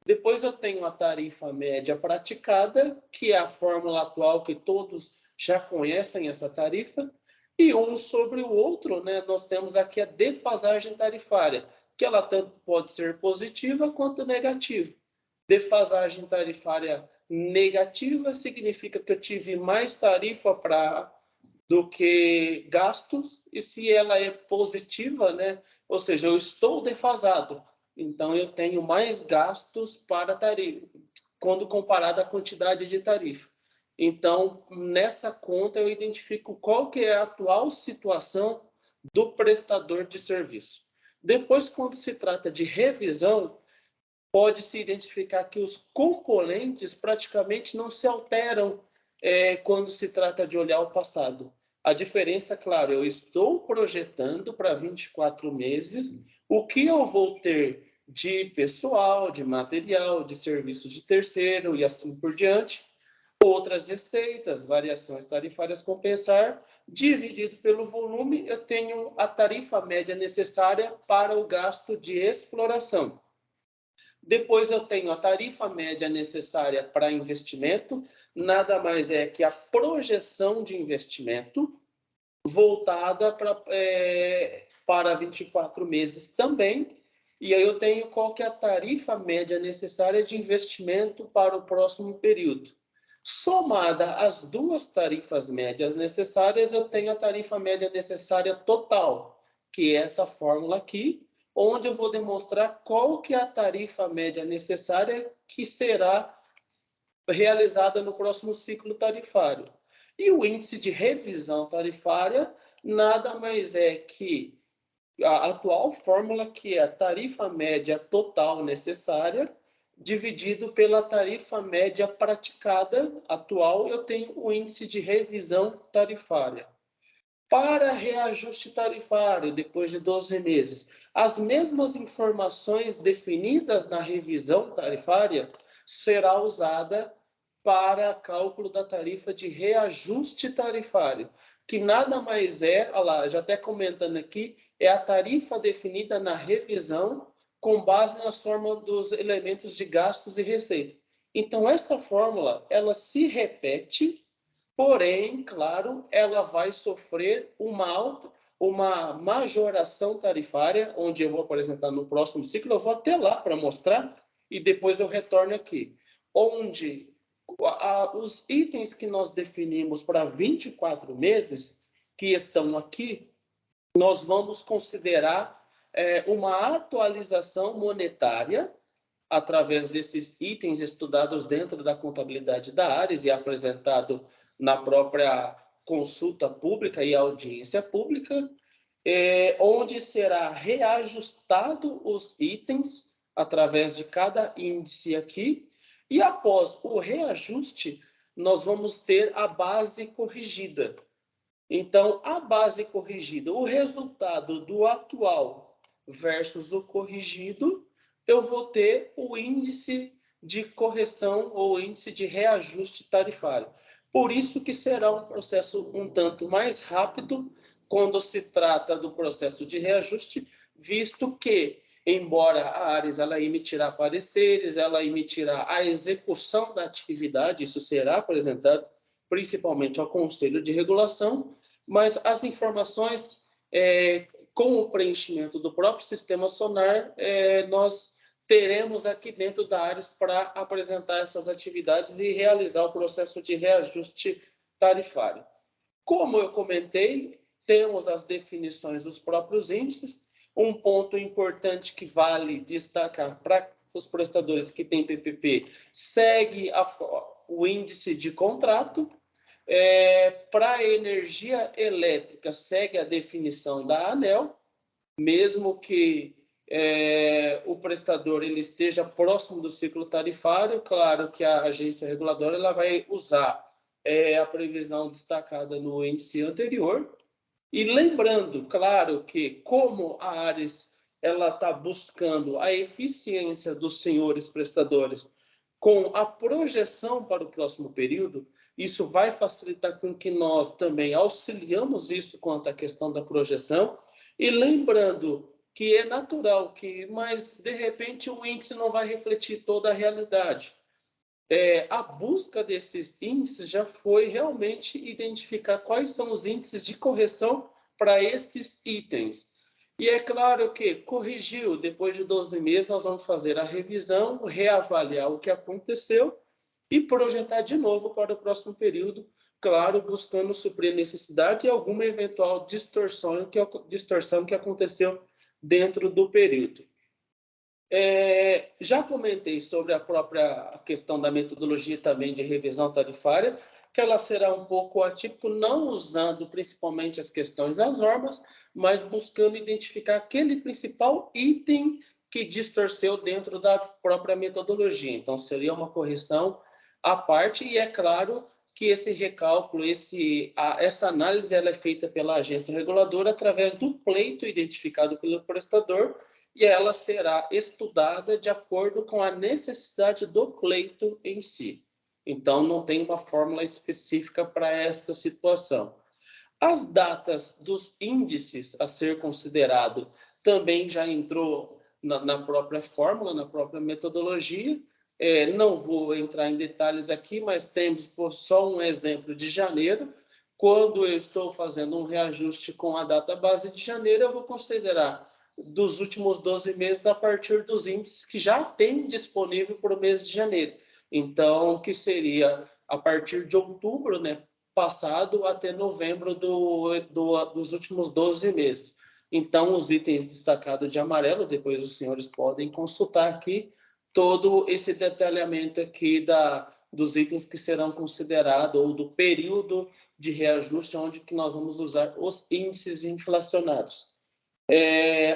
Depois eu tenho a tarifa média praticada, que é a fórmula atual que todos já conhecem essa tarifa, e um sobre o outro, né, nós temos aqui a defasagem tarifária, que ela tanto pode ser positiva quanto negativa. Defasagem tarifária negativa significa que eu tive mais tarifa do que gastos, e se ela é positiva, né, ou seja, eu estou defasado, então eu tenho mais gastos para tarifa, quando comparado à quantidade de tarifa. Então, nessa conta, eu identifico qual que é a atual situação do prestador de serviço. Depois, quando se trata de revisão, pode-se identificar que os componentes praticamente não se alteram quando se trata de olhar o passado. A diferença, claro, eu estou projetando para 24 meses o que eu vou ter de pessoal, de material, de serviços de terceiro e assim por diante. Outras receitas, variações tarifárias compensar, dividido pelo volume, eu tenho a tarifa média necessária para o gasto de exploração. Depois eu tenho a tarifa média necessária para investimento, nada mais é que a projeção de investimento voltada para 24 meses também. E aí eu tenho qual que é a tarifa média necessária de investimento para o próximo período. Somada as duas tarifas médias necessárias, eu tenho a tarifa média necessária total, que é essa fórmula aqui, onde eu vou demonstrar qual que é a tarifa média necessária que será realizada no próximo ciclo tarifário. E o índice de revisão tarifária nada mais é que a atual fórmula, que é a tarifa média total necessária, dividido pela tarifa média praticada atual, eu tenho o índice de revisão tarifária. Para reajuste tarifário, depois de 12 meses, as mesmas informações definidas na revisão tarifária será usada para cálculo da tarifa de reajuste tarifário, que nada mais é, olha lá, já até comentando aqui, é a tarifa definida na revisão com base na soma dos elementos de gastos e receita. Então, essa fórmula, ela se repete, porém, claro, ela vai sofrer uma majoração tarifária, onde eu vou apresentar no próximo ciclo, eu vou até lá para mostrar, e depois eu retorno aqui, onde os itens que nós definimos para 24 meses, que estão aqui, nós vamos considerar uma atualização monetária através desses itens estudados dentro da contabilidade da Ares e apresentado na própria consulta pública e audiência pública, onde será reajustado os itens através de cada índice aqui, e após o reajuste, nós vamos ter a base corrigida. Então, a base corrigida, o resultado do atual versus o corrigido, eu vou ter o índice de correção ou índice de reajuste tarifário. Por isso que será um processo um tanto mais rápido quando se trata do processo de reajuste, visto que, embora a Ares ela emitirá pareceres, ela emitirá a execução da atividade, isso será apresentado principalmente ao Conselho de Regulação, mas as informações com o preenchimento do próprio sistema SONAR, nós teremos aqui dentro da Ares para apresentar essas atividades e realizar o processo de reajuste tarifário. Como eu comentei, temos as definições dos próprios índices. Um ponto importante que vale destacar para os prestadores que têm PPP, segue o índice de contrato. Para a energia elétrica, segue a definição da ANEEL, mesmo que o prestador ele esteja próximo do ciclo tarifário, claro que a agência reguladora ela vai usar a previsão destacada no índice anterior. E lembrando, claro, que como a Ares ela está buscando a eficiência dos senhores prestadores com a projeção para o próximo período, isso vai facilitar com que nós também auxiliamos isso quanto à questão da projeção. E lembrando que é natural que, mas de repente o índice não vai refletir toda a realidade. A busca desses índices já foi realmente identificar quais são os índices de correção para esses itens. E é claro que corrigiu, depois de 12 meses, nós vamos fazer a revisão, reavaliar o que aconteceu e projetar de novo para o próximo período, claro, buscando suprir a necessidade e alguma eventual distorção que aconteceu dentro do período. Já comentei sobre a própria questão da metodologia também de revisão tarifária, que ela será um pouco atípico, não usando principalmente as questões das normas, mas buscando identificar aquele principal item que distorceu dentro da própria metodologia. Então, seria uma correção à parte, e é claro que esse recálculo, essa análise ela é feita pela agência reguladora através do pleito identificado pelo prestador, e ela será estudada de acordo com a necessidade do pleito em si. Então, não tem uma fórmula específica para esta situação. As datas dos índices a ser considerado também já entrou na própria fórmula, na própria metodologia. Não vou entrar em detalhes aqui, mas temos só um exemplo de janeiro. Quando eu estou fazendo um reajuste com a data base de janeiro, eu vou considerar dos últimos 12 meses a partir dos índices que já tem disponível para o mês de janeiro. Então, que seria a partir de outubro, né, passado até novembro dos últimos 12 meses. Então, os itens destacados de amarelo, depois os senhores podem consultar aqui todo esse detalhamento aqui dos itens que serão considerados, ou do período de reajuste, onde que nós vamos usar os índices inflacionados.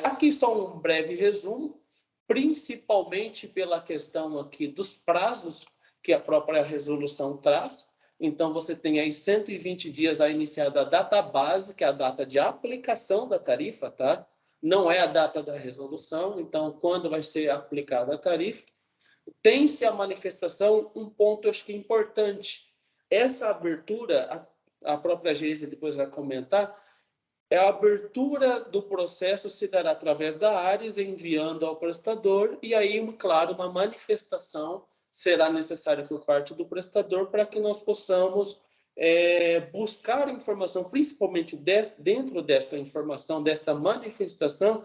Aqui só um breve resumo, principalmente pela questão aqui dos prazos que a própria resolução traz. Então, você tem aí 120 dias a iniciar da data base, que é a data de aplicação da tarifa, tá? Não é a data da resolução, então, quando vai ser aplicada a tarifa. Tem-se a manifestação, um ponto, acho que importante. Essa abertura, a própria Geise depois vai comentar, a abertura do processo se dará através da Ares, enviando ao prestador, e aí, claro, uma manifestação será necessária por parte do prestador para que nós possamos buscar informação, principalmente dentro dessa informação, desta manifestação,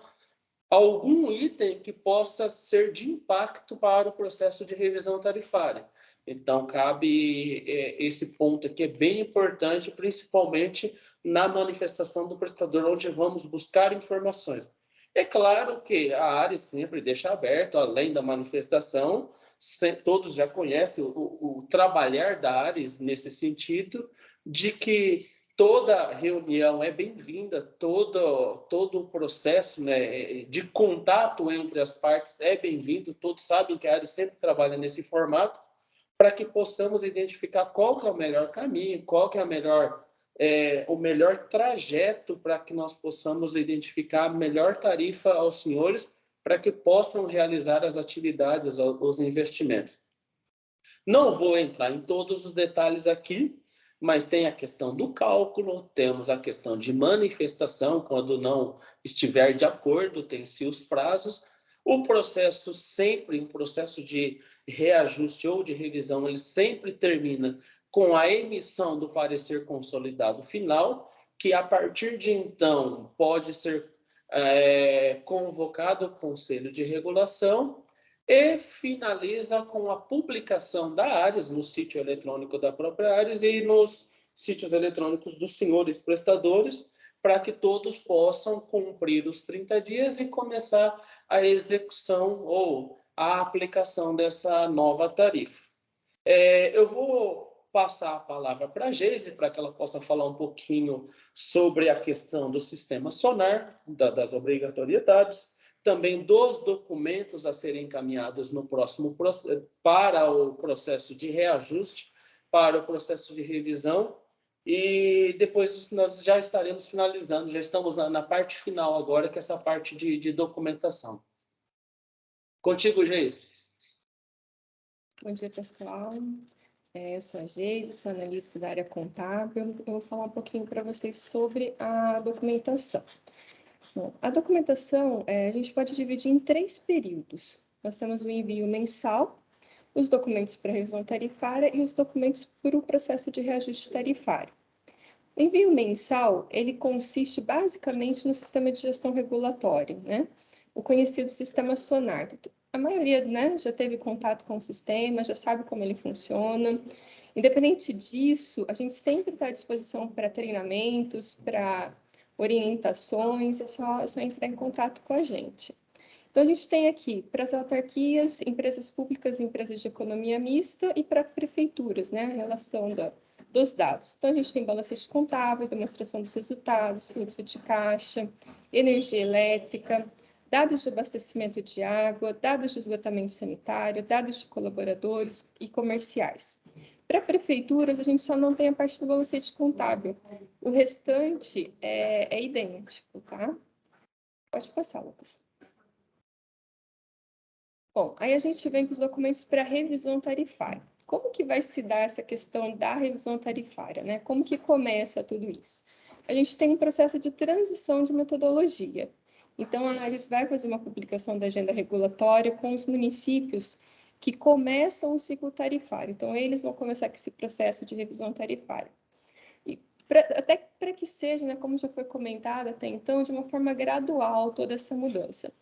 algum item que possa ser de impacto para o processo de revisão tarifária. Então, cabe esse ponto aqui, é bem importante, principalmente na manifestação do prestador, onde vamos buscar informações. É claro que a área sempre deixa aberto, além da manifestação, todos já conhecem o trabalhar da Ares nesse sentido, de que toda reunião é bem-vinda, todo o processo, né, de contato entre as partes é bem-vindo, todos sabem que a Ares sempre trabalha nesse formato, para que possamos identificar qual que é o melhor caminho, qual que é o melhor trajeto para que nós possamos identificar a melhor tarifa aos senhores para que possam realizar as atividades, os investimentos. Não vou entrar em todos os detalhes aqui, mas tem a questão do cálculo, temos a questão de manifestação, quando não estiver de acordo, tem-se os prazos. O processo sempre, um processo de reajuste ou de revisão, ele sempre termina com a emissão do parecer consolidado final, que a partir de então pode ser convocado o Conselho de Regulação e finaliza com a publicação da Ares no sítio eletrônico da própria Ares e nos sítios eletrônicos dos senhores prestadores, para que todos possam cumprir os 30 dias e começar a execução ou a aplicação dessa nova tarifa. Eu vou passar a palavra para a Geise, para que ela possa falar um pouquinho sobre a questão do sistema SONAR, das obrigatoriedades, também dos documentos a serem encaminhados no próximo para o processo de reajuste, para o processo de revisão e depois nós já estaremos finalizando, já estamos na parte final agora, que é essa parte de documentação. Contigo, Geise. Bom dia, pessoal. Eu sou a Geise, sou analista da área contábil. Eu vou falar um pouquinho para vocês sobre a documentação. Bom, a documentação a gente pode dividir em 3 períodos. Nós temos o envio mensal, os documentos para revisão tarifária e os documentos para o processo de reajuste tarifário. O envio mensal, ele consiste basicamente no sistema de gestão regulatória, né? O conhecido sistema SONAR. A maioria, né, já teve contato com o sistema, já sabe como ele funciona. Independente disso, a gente sempre está à disposição para treinamentos, para orientações, é só entrar em contato com a gente. Então, a gente tem aqui para as autarquias, empresas públicas e empresas de economia mista e para prefeituras, né, a relação dos dados. Então, a gente tem balancete contábil, demonstração dos resultados, fluxo de caixa, energia elétrica, dados de abastecimento de água, dados de esgotamento sanitário, dados de colaboradores e comerciais. Para prefeituras, a gente só não tem a parte do balancete contábil. O restante é idêntico, tá? Pode passar, Lucas. Bom, aí a gente vem com os documentos para revisão tarifária. Como que vai se dar essa questão da revisão tarifária, né? Como que começa tudo isso? A gente tem um processo de transição de metodologia. Então, a ANALIS vai fazer uma publicação da agenda regulatória com os municípios que começam o ciclo tarifário. Então, eles vão começar com esse processo de revisão tarifária. E até para que seja, né, como já foi comentado até então, de uma forma gradual toda essa mudança.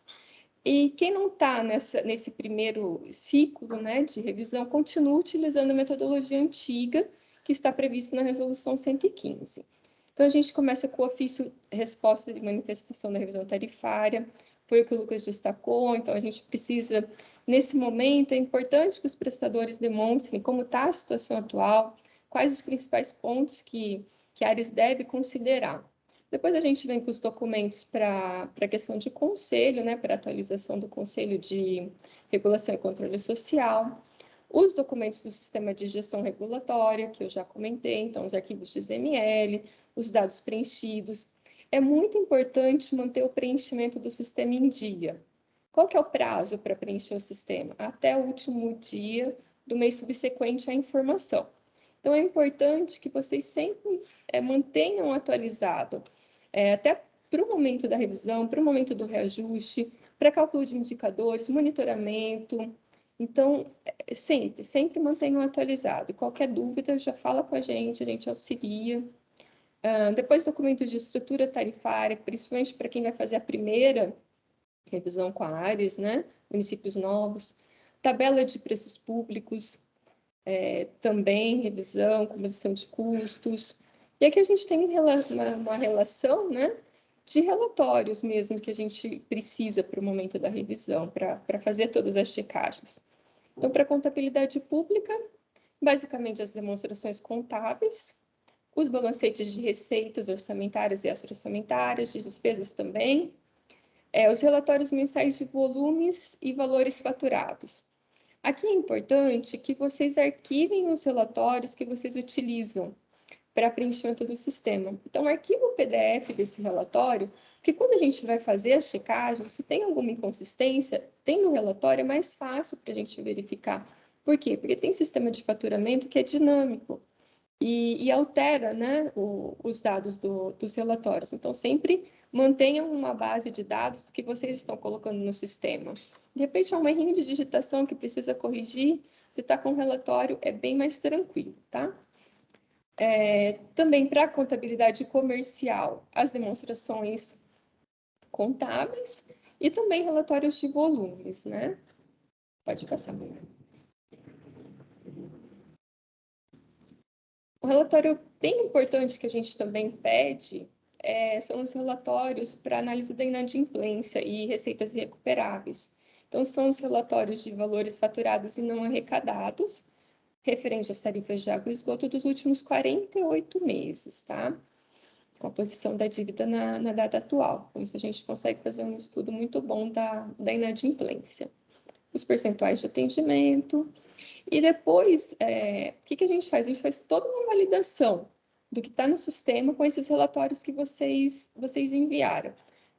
E quem não está nesse primeiro ciclo, né, de revisão, continua utilizando a metodologia antiga que está prevista na Resolução 115. Então, a gente começa com o ofício resposta de manifestação da revisão tarifária, foi o que o Lucas destacou, então a gente precisa, nesse momento, é importante que os prestadores demonstrem como está a situação atual, quais os principais pontos que a ARES deve considerar. Depois a gente vem com os documentos para a questão de conselho, né, para atualização do Conselho de Regulação e Controle Social, os documentos do Sistema de Gestão Regulatória, que eu já comentei, então os arquivos XML, os dados preenchidos. É muito importante manter o preenchimento do sistema em dia. Qual que é o prazo para preencher o sistema? Até o último dia do mês subsequente à informação. Então, é importante que vocês sempre mantenham atualizado, até para o momento da revisão, para o momento do reajuste, para cálculo de indicadores, monitoramento. Então, sempre mantenham atualizado. E qualquer dúvida, já fala com a gente auxilia. Depois, documentos de estrutura tarifária, principalmente para quem vai fazer a primeira revisão com a ARES, né? Municípios novos. Tabela de preços públicos, também revisão, composição de custos. E aqui a gente tem uma relação, né, de relatórios mesmo que a gente precisa para o momento da revisão, para fazer todas as checagens. Então, para a contabilidade pública, basicamente as demonstrações contábeis, os balancetes de receitas orçamentárias e extra-orçamentárias, de despesas também, os relatórios mensais de volumes e valores faturados. Aqui é importante que vocês arquivem os relatórios que vocês utilizam para preenchimento do sistema. Então, arquiva o PDF desse relatório, porque quando a gente vai fazer a checagem, se tem alguma inconsistência, tem no relatório, é mais fácil para a gente verificar. Por quê? Porque tem sistema de faturamento que é dinâmico e altera, né, os dados dos relatórios. Então, sempre mantenham uma base de dados que vocês estão colocando no sistema. De repente, há um errinho de digitação que precisa corrigir, se está com relatório, é bem mais tranquilo, tá? Também para a contabilidade comercial, as demonstrações contábeis e também relatórios de volumes, né? Pode passar. Um relatório bem importante que a gente também pede são os relatórios para análise da inadimplência e receitas recuperáveis. Então, são os relatórios de valores faturados e não arrecadados, referente às tarifas de água e esgoto dos últimos 48 meses, tá? A posição da dívida na data atual. Com isso, a gente consegue fazer um estudo muito bom da inadimplência. os percentuais de atendimento. E depois, o que a gente faz? A gente faz toda uma validação do que está no sistema com esses relatórios que vocês enviaram.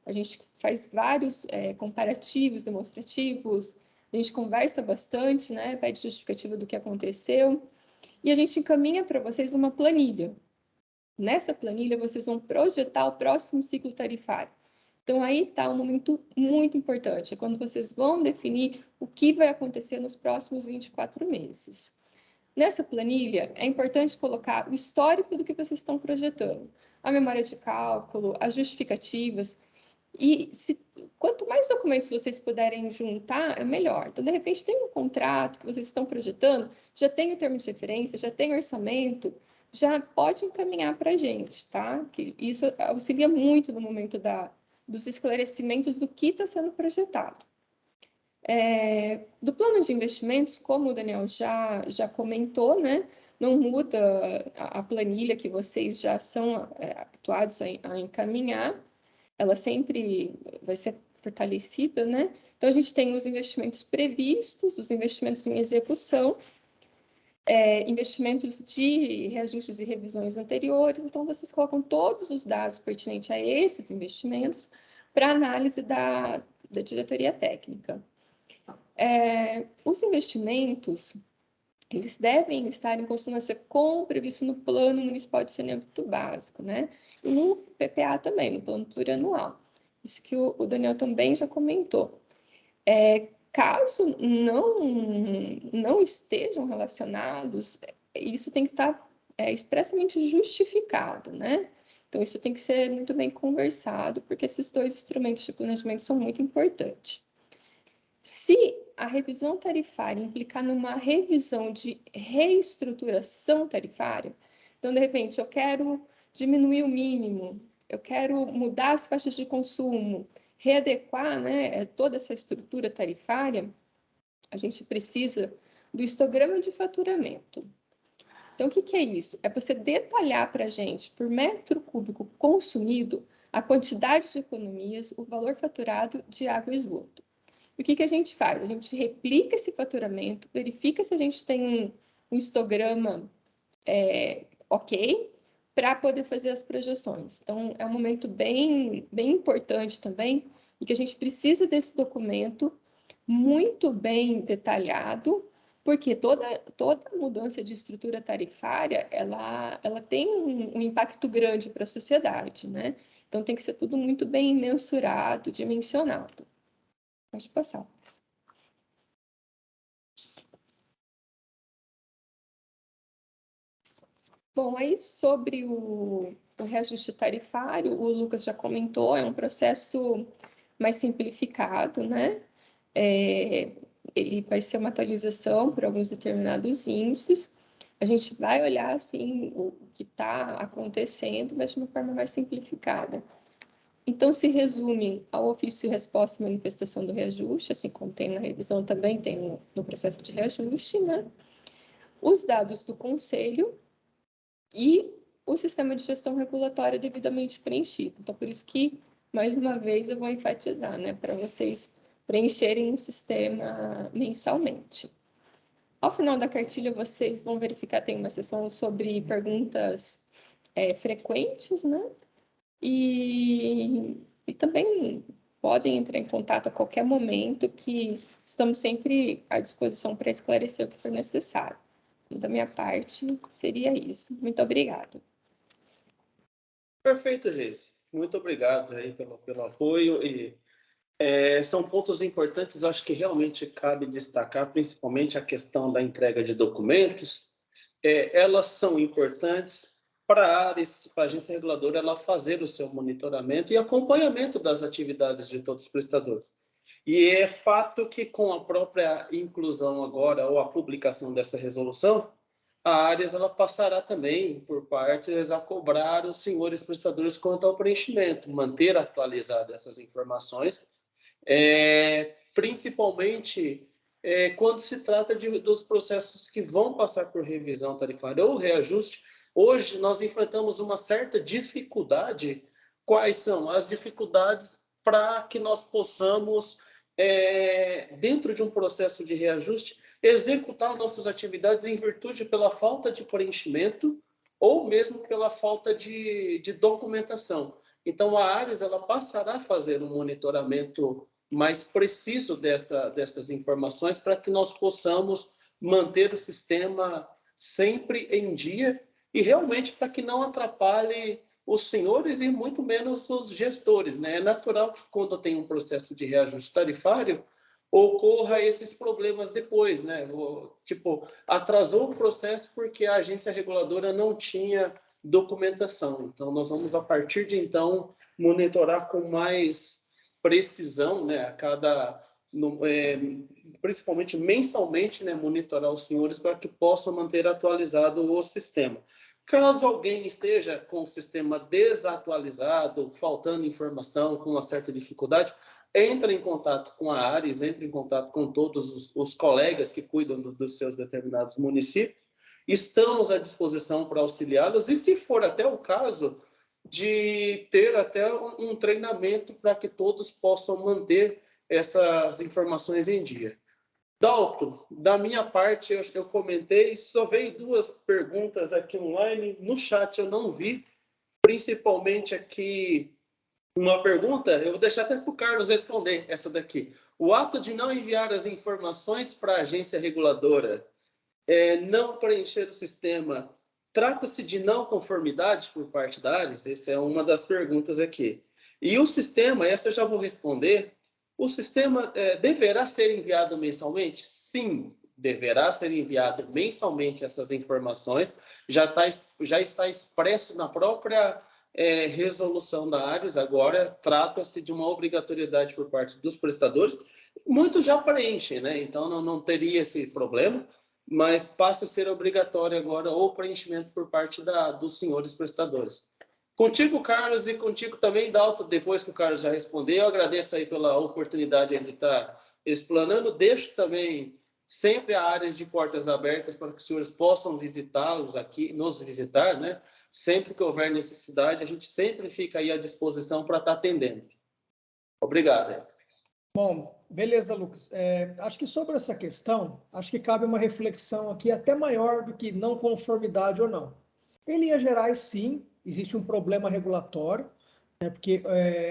A gente faz vários comparativos, demonstrativos, a gente conversa bastante, né? Pede justificativa do que aconteceu, e a gente encaminha para vocês uma planilha. Nessa planilha, vocês vão projetar o próximo ciclo tarifário. Então, aí está um momento muito importante, é quando vocês vão definir o que vai acontecer nos próximos 24 meses. Nessa planilha, é importante colocar o histórico do que vocês estão projetando, a memória de cálculo, as justificativas, e quanto mais documentos vocês puderem juntar, é melhor. Então, de repente, tem um contrato que vocês estão projetando, já tem o termo de referência, já tem orçamento, já pode encaminhar para a gente, tá? Que isso auxilia muito no momento dos esclarecimentos do que está sendo projetado. Do plano de investimentos, como o Daniel já comentou, né? Não muda a planilha que vocês já são habituados a encaminhar, ela sempre vai ser fortalecida, né? Então, a gente tem os investimentos previstos, os investimentos em execução, investimentos de reajustes e revisões anteriores. Então, vocês colocam todos os dados pertinentes a esses investimentos para análise da diretoria técnica. Os investimentos, eles devem estar em consonância com o previsto no Plano Municipal de Saneamento Básico, né? E no PPA também, no Plano Plurianual. Isso que o Daniel também já comentou. Caso não estejam relacionados, isso tem que estar expressamente justificado, né? Então, isso tem que ser muito bem conversado, porque esses dois instrumentos de planejamento são muito importantes. Se a revisão tarifária implicar numa revisão de reestruturação tarifária, então, de repente, eu quero diminuir o mínimo, eu quero mudar as faixas de consumo, readequar, né, toda essa estrutura tarifária, a gente precisa do histograma de faturamento. Então, o que é isso? É você detalhar para a gente, por metro cúbico consumido, a quantidade de economias, o valor faturado de água e esgoto. E o que a gente faz? A gente replica esse faturamento, verifica se a gente tem um histograma ok, para poder fazer as projeções. Então, é um momento bem importante também, e que a gente precisa desse documento muito bem detalhado, porque toda mudança de estrutura tarifária, ela tem um impacto grande para a sociedade, né? Então, tem que ser tudo muito bem mensurado, dimensionado. Pode passar. Bom, aí sobre o reajuste tarifário, o Lucas já comentou, é um processo mais simplificado, né? Ele vai ser uma atualização por alguns determinados índices. A gente vai olhar, assim, o que está acontecendo, mas de uma forma mais simplificada. Então, se resume ao ofício resposta e manifestação do reajuste, assim como tem na revisão, também tem no processo de reajuste, né? Os dados do conselho e o sistema de gestão regulatória devidamente preenchido. Então, por isso que, mais uma vez, eu vou enfatizar, né? Para vocês preencherem o sistema mensalmente. Ao final da cartilha, vocês vão verificar, tem uma seção sobre perguntas frequentes, né? E também podem entrar em contato a qualquer momento, que estamos sempre à disposição para esclarecer o que for necessário. Da minha parte, seria isso. Muito obrigada. Perfeito, Geise. Muito obrigado aí pelo apoio. São pontos importantes, acho que realmente cabe destacar, principalmente a questão da entrega de documentos. Elas são importantes para a Ares, para a agência reguladora, ela fazer o seu monitoramento e acompanhamento das atividades de todos os prestadores. E é fato que, com a própria inclusão agora, ou a publicação dessa resolução, a Ares ela passará também, por partes, a cobrar os senhores prestadores quanto ao preenchimento, manter atualizadas essas informações, principalmente quando se trata dos processos que vão passar por revisão tarifária ou reajuste. Hoje, nós enfrentamos uma certa dificuldade. Quais são as dificuldades para que nós possamos dentro de um processo de reajuste, executar nossas atividades em virtude pela falta de preenchimento ou mesmo pela falta de documentação. Então, a ARES ela passará a fazer um monitoramento mais preciso dessas informações para que nós possamos manter o sistema sempre em dia e realmente para que não atrapalhe os senhores e muito menos os gestores, né? É natural que quando tem um processo de reajuste tarifário ocorra esses problemas depois, né? Tipo, atrasou o processo porque a agência reguladora não tinha documentação. Então, nós vamos, a partir de então, monitorar com mais precisão, né? Principalmente mensalmente, né? Monitorar os senhores para que possam manter atualizado o sistema. Caso alguém esteja com o sistema desatualizado, faltando informação, com uma certa dificuldade, entre em contato com a ARES, entre em contato com todos os colegas que cuidam dos seus determinados municípios. Estamos à disposição para auxiliá-los e, se for até o caso, de ter até um treinamento para que todos possam manter essas informações em dia. Dalton, da minha parte, eu comentei, só veio 2 perguntas aqui online, no chat eu não vi, principalmente aqui uma pergunta, eu vou deixar até para o Carlos responder essa daqui. O ato de não enviar as informações para a agência reguladora, não preencher o sistema, trata-se de não conformidade por parte da ARES? Essa é uma das perguntas aqui. E o sistema, essa eu já vou responder, o sistema deverá ser enviado mensalmente? Sim, deverá ser enviado mensalmente essas informações, já está expresso na própria resolução da ARES, agora trata-se de uma obrigatoriedade por parte dos prestadores, muitos já preenchem, né? Então não teria esse problema, mas passa a ser obrigatório agora o preenchimento por parte dos senhores prestadores. Contigo, Carlos, e contigo também, Dalton, depois que o Carlos já respondeu, eu agradeço aí pela oportunidade de estar explanando, deixo também sempre a áreas de portas abertas para que os senhores possam visitá-los aqui, nos visitar, né? Sempre que houver necessidade, a gente sempre fica aí à disposição para estar atendendo. Obrigado. Bom, beleza, Lucas. Acho que sobre essa questão, acho que cabe uma reflexão aqui até maior do que não conformidade ou não. Em linhas gerais, sim, existe um problema regulatório, né, porque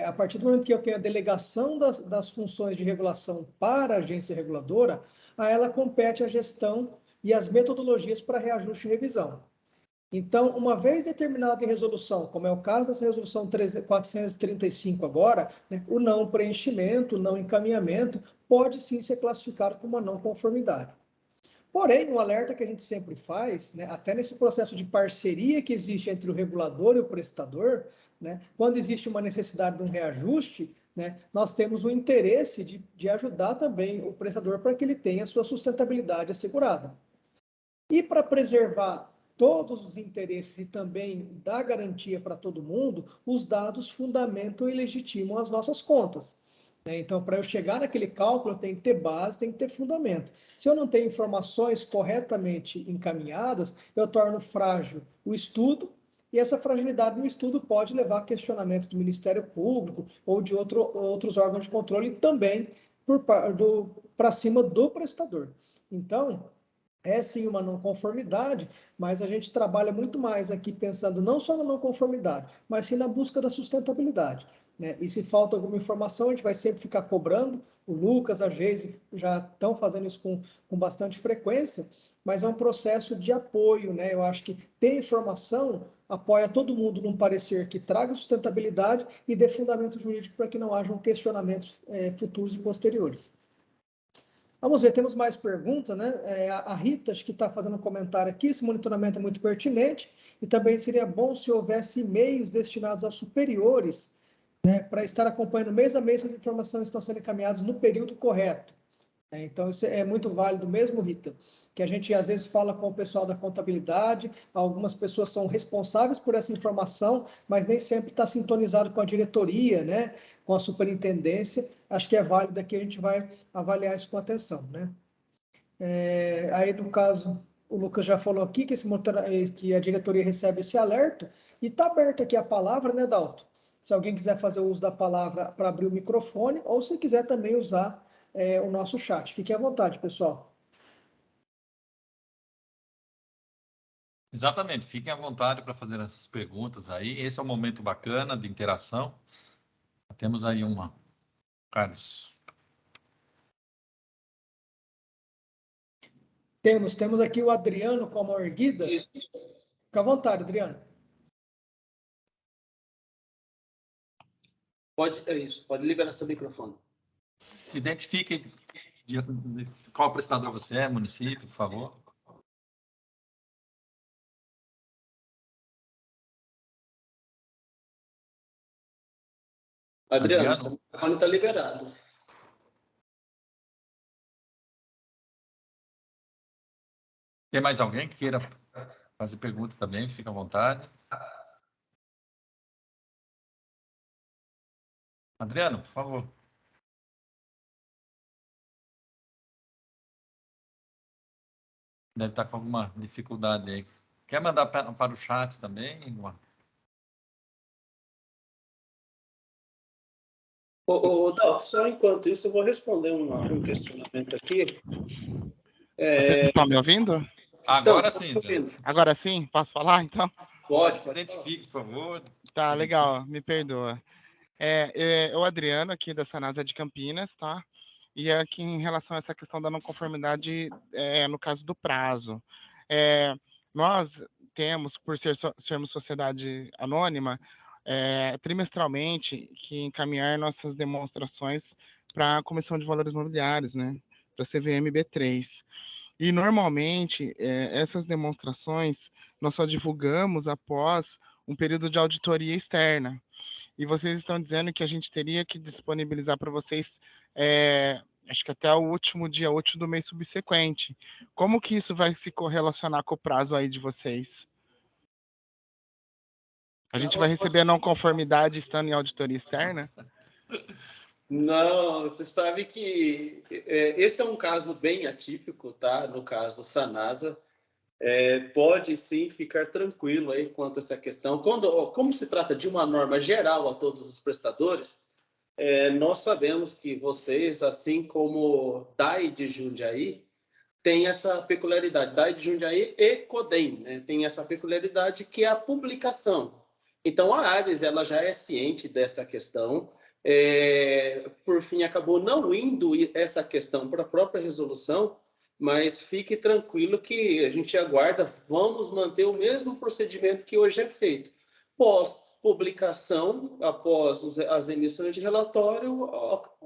a partir do momento que eu tenho a delegação das funções de regulação para a agência reguladora, a ela compete a gestão e as metodologias para reajuste e revisão. Então, uma vez determinado em resolução, como é o caso dessa resolução 435 agora, né, o não preenchimento, o não encaminhamento, pode sim ser classificado como uma não conformidade. Porém, um alerta que a gente sempre faz, né, até nesse processo de parceria que existe entre o regulador e o prestador, né, quando existe uma necessidade de um reajuste, né, nós temos o interesse de ajudar também o prestador para que ele tenha a sua sustentabilidade assegurada. E para preservar todos os interesses e também dar garantia para todo mundo, os dados fundamentam e legitimam as nossas contas. Então, para eu chegar naquele cálculo, eu tenho que ter base, tem que ter fundamento. Se eu não tenho informações corretamente encaminhadas, eu torno frágil o estudo, e essa fragilidade no estudo pode levar a questionamento do Ministério Público ou de outros órgãos de controle também para cima do prestador. Então, é sim uma não conformidade, mas a gente trabalha muito mais aqui pensando não só na não conformidade, mas sim na busca da sustentabilidade, né? E se falta alguma informação, a gente vai sempre ficar cobrando. O Lucas, a Geise já estão fazendo isso com bastante frequência, mas é um processo de apoio, né? Eu acho que ter informação apoia todo mundo num parecer que traga sustentabilidade e dê fundamento jurídico para que não hajam questionamentos futuros e posteriores. Vamos ver, temos mais perguntas, né? A Rita, acho que está fazendo um comentário aqui, esse monitoramento é muito pertinente e também seria bom se houvesse e-mails destinados aos superiores, né, para estar acompanhando mês a mês se as informações estão sendo encaminhadas no período correto. Então, isso é muito válido mesmo, Rita, que a gente às vezes fala com o pessoal da contabilidade, algumas pessoas são responsáveis por essa informação, mas nem sempre está sintonizado com a diretoria, né, com a superintendência. Acho que é válido aqui, a gente vai avaliar isso com atenção, né? Aí, no caso, o Lucas já falou aqui que a diretoria recebe esse alerta, e está aberta aqui a palavra, né, Dalton? Se alguém quiser fazer uso da palavra para abrir o microfone, ou se quiser também usar o nosso chat. Fiquem à vontade, pessoal. Exatamente, fiquem à vontade para fazer as perguntas aí. Esse é um momento bacana de interação. Temos aí uma, Carlos. Temos aqui o Adriano com a mão erguida. Isso. Fica à vontade, Adriano. Pode liberar seu microfone. Se identifique de qual prestador você é, município, por favor. Adriano, seu microfone está liberado. Tem mais alguém que queira fazer pergunta também? Fica à vontade. Adriano, por favor. Deve estar com alguma dificuldade aí. Quer mandar para o chat também? Dalton, só enquanto isso, eu vou responder um questionamento aqui. Vocês estão me ouvindo? Agora sim. Agora sim? Posso falar, então? Pode. Se identifique, por favor. Tá, legal. Me perdoa. O Adriano, aqui da Sanasa de Campinas, tá? E aqui em relação a essa questão da não conformidade, no caso do prazo. Nós temos, por sermos sociedade anônima, trimestralmente que encaminhar nossas demonstrações para a Comissão de Valores Imobiliários, né? Para a CVM-B3. E, normalmente, essas demonstrações nós só divulgamos após um período de auditoria externa. E vocês estão dizendo que a gente teria que disponibilizar para vocês, acho que até o último dia útil do mês subsequente. Como que isso vai se correlacionar com o prazo aí de vocês? A gente vai receber a não conformidade estando em auditoria externa? Não, você sabe que esse é um caso bem atípico, tá? No caso Sanasa, pode sim ficar tranquilo aí quanto a essa questão. Como se trata de uma norma geral a todos os prestadores, nós sabemos que vocês, assim como DAI de Jundiaí, tem essa peculiaridade. DAI de Jundiaí e CODEM, né? Tem essa peculiaridade que é a publicação. Então, a Ares ela já é ciente dessa questão. Por fim, acabou não indo essa questão para a própria resolução, mas fique tranquilo que a gente aguarda, vamos manter o mesmo procedimento que hoje é feito. Pós-publicação, após as emissões de relatório,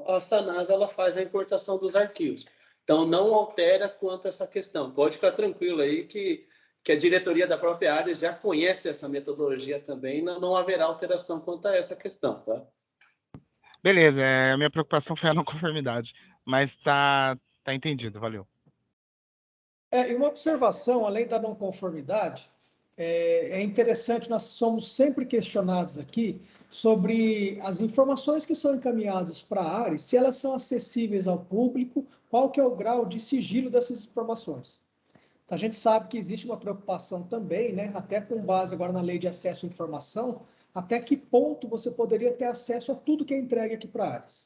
a Sanasa ela faz a importação dos arquivos. Então, não altera quanto a essa questão. Pode ficar tranquilo aí que a diretoria da própria área já conhece essa metodologia também, não haverá alteração quanto a essa questão, tá? Beleza, a minha preocupação foi a não conformidade, mas tá entendido, valeu. E uma observação, além da não conformidade, é interessante, nós somos sempre questionados aqui sobre as informações que são encaminhadas para a área, se elas são acessíveis ao público, qual que é o grau de sigilo dessas informações. Então, a gente sabe que existe uma preocupação também, né, até com base agora na Lei de Acesso à Informação, até que ponto você poderia ter acesso a tudo que é entregue aqui para a Ares.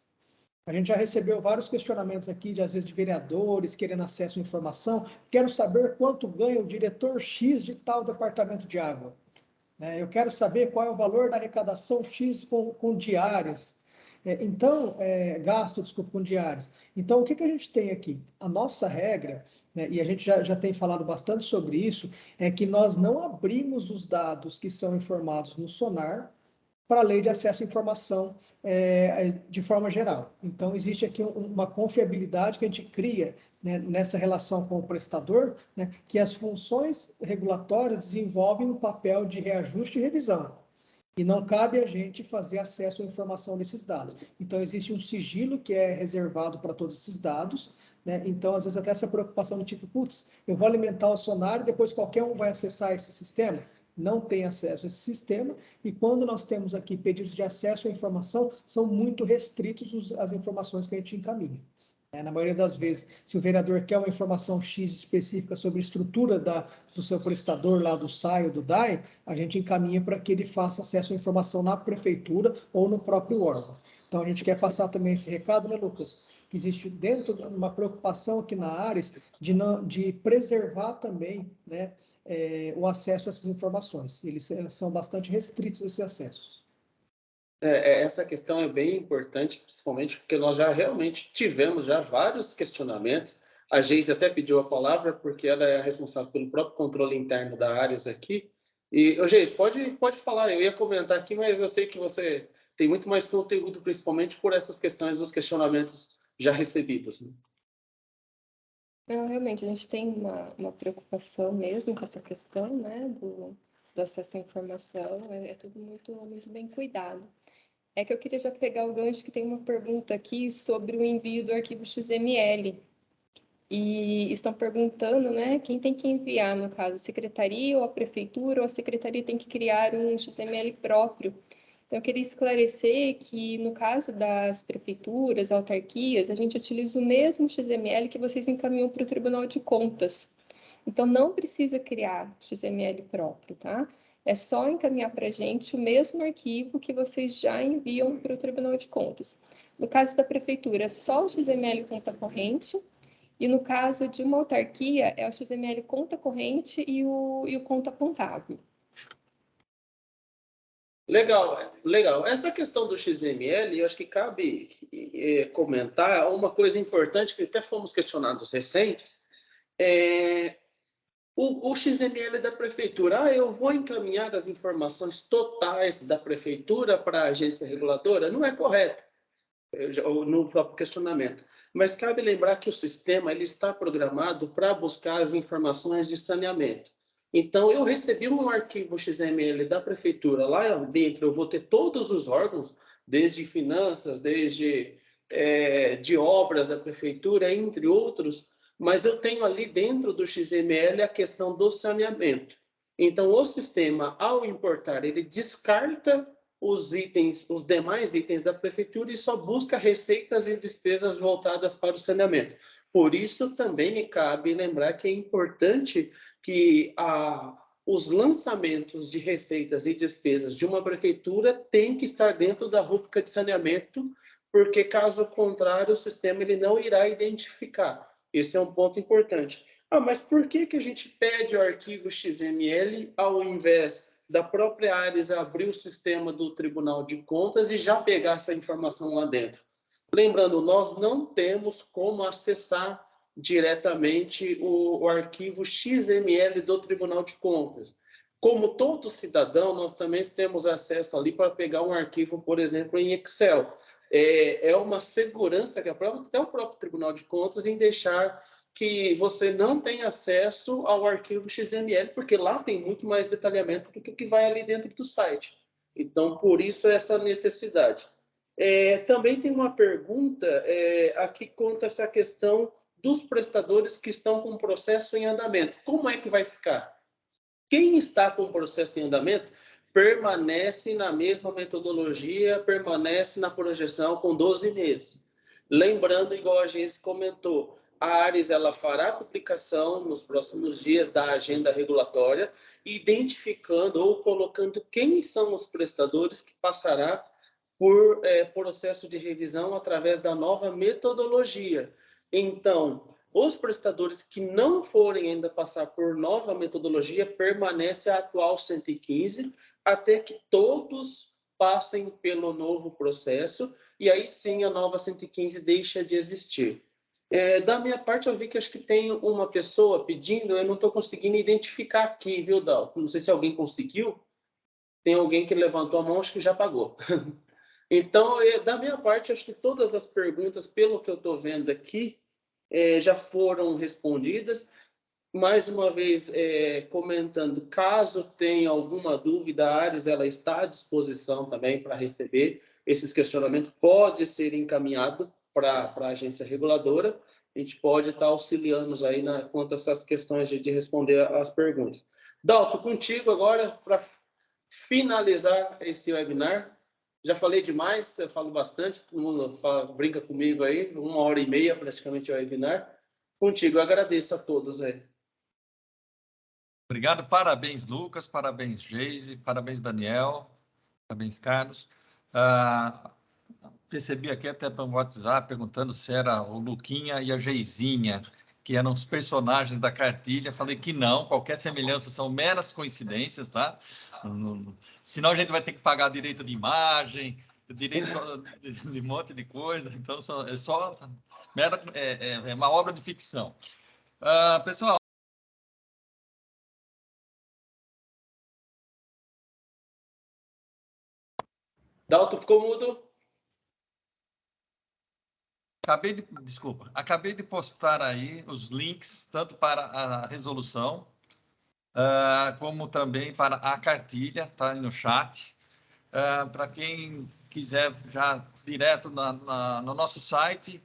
A gente já recebeu vários questionamentos aqui, às vezes de vereadores querendo acesso à informação. Quero saber quanto ganha o diretor X de tal departamento de água. Eu quero saber qual é o valor da arrecadação X com diárias. Com diárias. Então, o que a gente tem aqui? A nossa regra, né, e a gente já tem falado bastante sobre isso, é que nós não abrimos os dados que são informados no SONAR para a lei de acesso à informação de forma geral. Então, existe aqui uma confiabilidade que a gente cria, né, nessa relação com o prestador, né, que as funções regulatórias desenvolvem um papel de reajuste e revisão. E não cabe a gente fazer acesso à informação desses dados. Então, existe um sigilo que é reservado para todos esses dados, né? Então, às vezes, até essa preocupação do tipo, putz, eu vou alimentar o SONAR e depois qualquer um vai acessar esse sistema. Não tem acesso a esse sistema, e quando nós temos aqui pedidos de acesso à informação, são muito restritos as informações que a gente encaminha. Na maioria das vezes, se o vereador quer uma informação X específica sobre a estrutura do seu prestador lá do SAI ou do DAI, a gente encaminha para que ele faça acesso à informação na prefeitura ou no próprio órgão. Então, a gente quer passar também esse recado, né, Lucas? Que existe dentro uma preocupação aqui na Ares de preservar também, né, o acesso a essas informações. Eles são bastante restritos, esses acessos. Essa questão é bem importante, principalmente porque nós já realmente tivemos já vários questionamentos. A Geise até pediu a palavra, porque ela é responsável pelo próprio controle interno da Ares aqui. E, Geise, pode falar, eu ia comentar aqui, mas eu sei que você tem muito mais conteúdo, principalmente por essas questões dos questionamentos já recebidos, né? Não, realmente, a gente tem uma preocupação mesmo com essa questão, né, do acesso à informação, é tudo muito bem cuidado. É que eu queria já pegar o gancho que tem uma pergunta aqui sobre o envio do arquivo XML. E estão perguntando, né, quem tem que enviar, no caso, a secretaria ou a prefeitura, ou a secretaria tem que criar um XML próprio. Então, eu queria esclarecer que, no caso das prefeituras, autarquias, a gente utiliza o mesmo XML que vocês encaminham para o Tribunal de Contas. Então, não precisa criar XML próprio, tá? É só encaminhar para a gente o mesmo arquivo que vocês já enviam para o Tribunal de Contas. No caso da prefeitura, é só o XML conta corrente, e no caso de uma autarquia, é o XML conta corrente e o conta contábil. Legal. Essa questão do XML, eu acho que cabe comentar uma coisa importante que até fomos questionados recentes, o XML da prefeitura. Eu vou encaminhar as informações totais da prefeitura para a agência reguladora? Não é correto, no próprio questionamento. Mas cabe lembrar que o sistema ele está programado para buscar as informações de saneamento. Então, eu recebi um arquivo XML da prefeitura, lá dentro eu vou ter todos os órgãos, desde finanças, desde de obras da prefeitura, entre outros, mas eu tenho ali dentro do XML a questão do saneamento. Então, o sistema, ao importar, ele descarta os demais itens da prefeitura e só busca receitas e despesas voltadas para o saneamento. Por isso, também cabe lembrar que é importante que os lançamentos de receitas e despesas de uma prefeitura têm que estar dentro da rúbrica de saneamento, porque, caso contrário, o sistema ele não irá identificar. Esse é um ponto importante. Mas por que a gente pede o arquivo XML ao invés da própria Ares abrir o sistema do Tribunal de Contas e já pegar essa informação lá dentro? Lembrando, nós não temos como acessar diretamente o arquivo XML do Tribunal de Contas. Como todo cidadão, nós também temos acesso ali para pegar um arquivo, por exemplo, em Excel. É uma segurança que até o próprio Tribunal de Contas em deixar que você não tem acesso ao arquivo XML, porque lá tem muito mais detalhamento do que o que vai ali dentro do site. Então, por isso, essa necessidade. Também tem uma pergunta aqui quanto a essa questão dos prestadores que estão com o processo em andamento. Como é que vai ficar? Quem está com o processo em andamento permanece na mesma metodologia, permanece na projeção com 12 meses. Lembrando, igual a gente comentou, a Ares ela fará a publicação nos próximos dias da agenda regulatória, identificando ou colocando quem são os prestadores que passará por processo de revisão através da nova metodologia. Então, os prestadores que não forem ainda passar por nova metodologia, permanece a atual 115, até que todos passem pelo novo processo, e aí sim a nova 115 deixa de existir. Da minha parte, eu vi que acho que tem uma pessoa pedindo, eu não estou conseguindo identificar aqui, viu, Dal? Não sei se alguém conseguiu. Tem alguém que levantou a mão, acho que já pagou. Então, da minha parte, acho que todas as perguntas, pelo que eu estou vendo aqui, já foram respondidas. Mais uma vez, comentando, caso tenha alguma dúvida, a Ares ela está à disposição também para receber esses questionamentos, pode ser encaminhado para a agência reguladora, a gente pode estar auxiliando aí quanto a essas questões de responder as perguntas. Dalton, contigo agora para finalizar esse webinar. Já falei demais, eu falo bastante, todo mundo brinca comigo aí, 1h30 praticamente o webinar. Contigo, eu agradeço a todos aí. Obrigado, parabéns, Lucas, parabéns, Geise, parabéns, Daniel, parabéns, Carlos. recebi aqui até pelo WhatsApp perguntando se era o Luquinha e a Geizinha, que eram os personagens da cartilha. Falei que não, qualquer semelhança são meras coincidências, tá? Senão a gente vai ter que pagar direito de imagem, direito de um monte de coisa. Então, é só é uma obra de ficção. Pessoal, Dalton ficou mudo? Acabei de postar aí os links, tanto para a resolução, como também para a cartilha, tá aí no chat. Para quem quiser já direto no nosso site,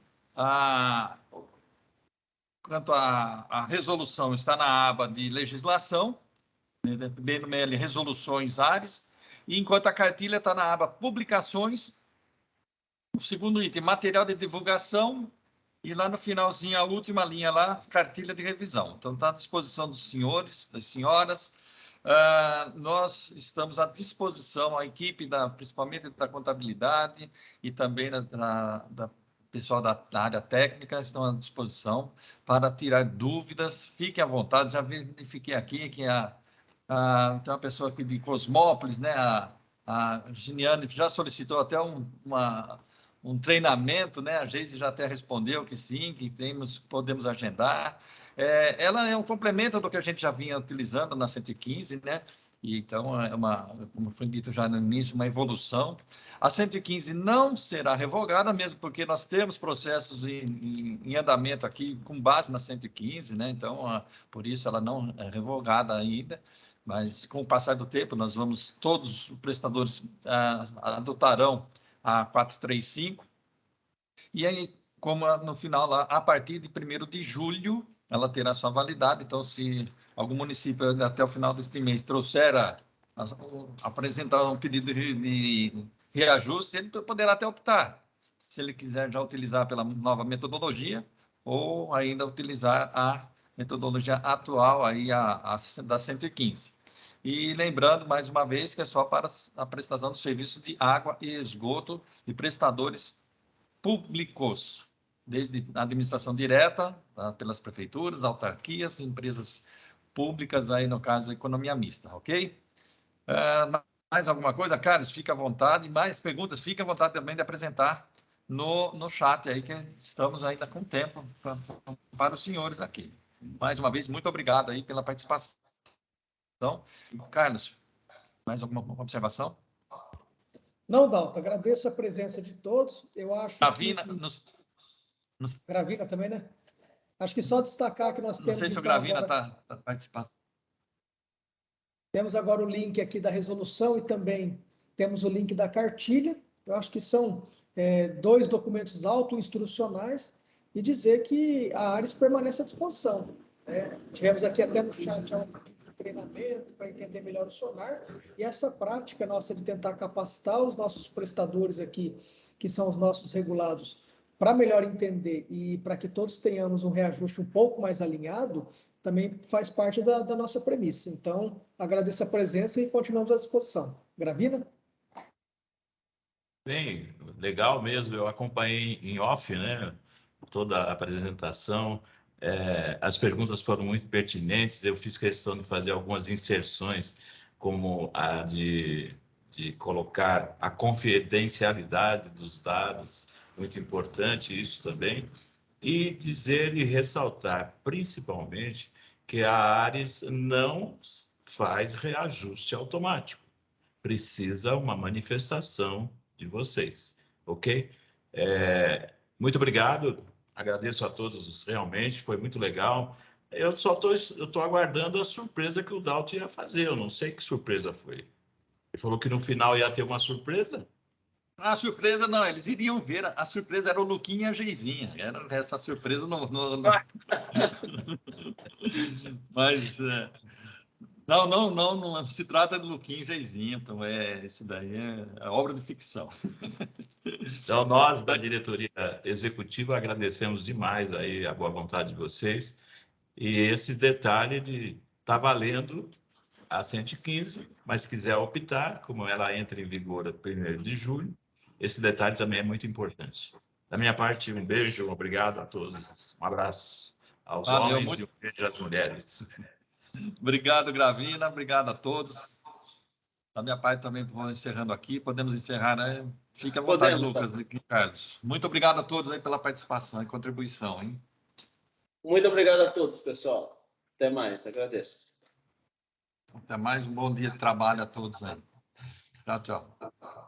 quanto à resolução está na aba de legislação, BNML Resoluções Ares, e enquanto a cartilha está na aba Publicações, o segundo item, material de divulgação, e lá no finalzinho, a última linha lá, cartilha de revisão. Então, está à disposição dos senhores, das senhoras. Nós estamos à disposição, a equipe, principalmente da contabilidade e também da pessoal da área técnica, estão à disposição para tirar dúvidas. Fiquem à vontade, já verifiquei aqui que tem uma pessoa aqui de Cosmópolis, né? A Giniane já solicitou até um treinamento, né? A Geise já até respondeu que sim, que podemos agendar. Ela é um complemento do que a gente já vinha utilizando na 115, né? E, então, como foi dito já no início, uma evolução. A 115 não será revogada, mesmo porque nós temos processos em andamento aqui com base na 115, né? Então, por isso ela não é revogada ainda. Mas, com o passar do tempo, todos os prestadores adotarão a 435. E aí, como no final, lá, a partir de 1º de julho, ela terá sua validade. Então, se algum município até o final deste mês trouxer apresentar um pedido de reajuste, ele poderá até optar, se ele quiser já utilizar pela nova metodologia ou ainda utilizar a metodologia atual aí, da 115. E lembrando, mais uma vez, que é só para a prestação de serviços de água e esgoto de prestadores públicos, desde a administração direta, pelas prefeituras, autarquias, empresas públicas, aí no caso, economia mista, ok? Mais alguma coisa? Carlos, fica à vontade. Mais perguntas? Fica à vontade também de apresentar no chat aí, que estamos ainda com tempo para os senhores aqui. Mais uma vez, muito obrigado aí pela participação. Carlos, mais alguma observação? Não, Dalton, agradeço a presença de todos. Eu acho Gravina, que... Gravina também, né? Acho que só destacar que nós temos... Não sei se o Gravina está participando. Temos agora o link aqui da resolução e também temos o link da cartilha. Eu acho que são 2 documentos auto-instrucionais e dizer que a Ares permanece à disposição. Tivemos aqui até no chat um treinamento para entender melhor o sonar, e essa prática nossa de tentar capacitar os nossos prestadores aqui, que são os nossos regulados, para melhor entender e para que todos tenhamos um reajuste um pouco mais alinhado, também faz parte da nossa premissa. Então, agradeço a presença e continuamos à disposição. Gravina? Bem, legal mesmo, eu acompanhei em off, né, toda a apresentação. As perguntas foram muito pertinentes, eu fiz questão de fazer algumas inserções, como a de colocar a confidencialidade dos dados, muito importante isso também, e dizer e ressaltar, principalmente, que a Ares não faz reajuste automático, precisa uma manifestação de vocês, ok? Muito obrigado. Agradeço a todos, realmente, foi muito legal. Eu estou aguardando a surpresa que o Dalton ia fazer, eu não sei que surpresa foi. Ele falou que no final ia ter uma surpresa? A surpresa não, eles iriam ver, a surpresa era o Luquinha e a Geizinha, essa surpresa não... Mas não se trata de Luquinha e Geizinha, então isso daí é obra de ficção. Então, nós da diretoria executiva agradecemos demais aí a boa vontade de vocês e esse detalhe de estar valendo a 115, mas quiser optar, como ela entra em vigor a 1º de julho, esse detalhe também é muito importante. Da minha parte, um beijo, obrigado a todos. Um abraço aos homens e um beijo às mulheres. Obrigado, Gravina. Obrigado a todos. Da minha parte também vou encerrando aqui. Podemos encerrar, né? Fique à vontade, Lucas e Carlos. Muito obrigado a todos aí pela participação e contribuição, hein? Muito obrigado a todos, pessoal. Até mais, agradeço. Até mais, um bom dia de trabalho a todos aí. Tchau, tchau.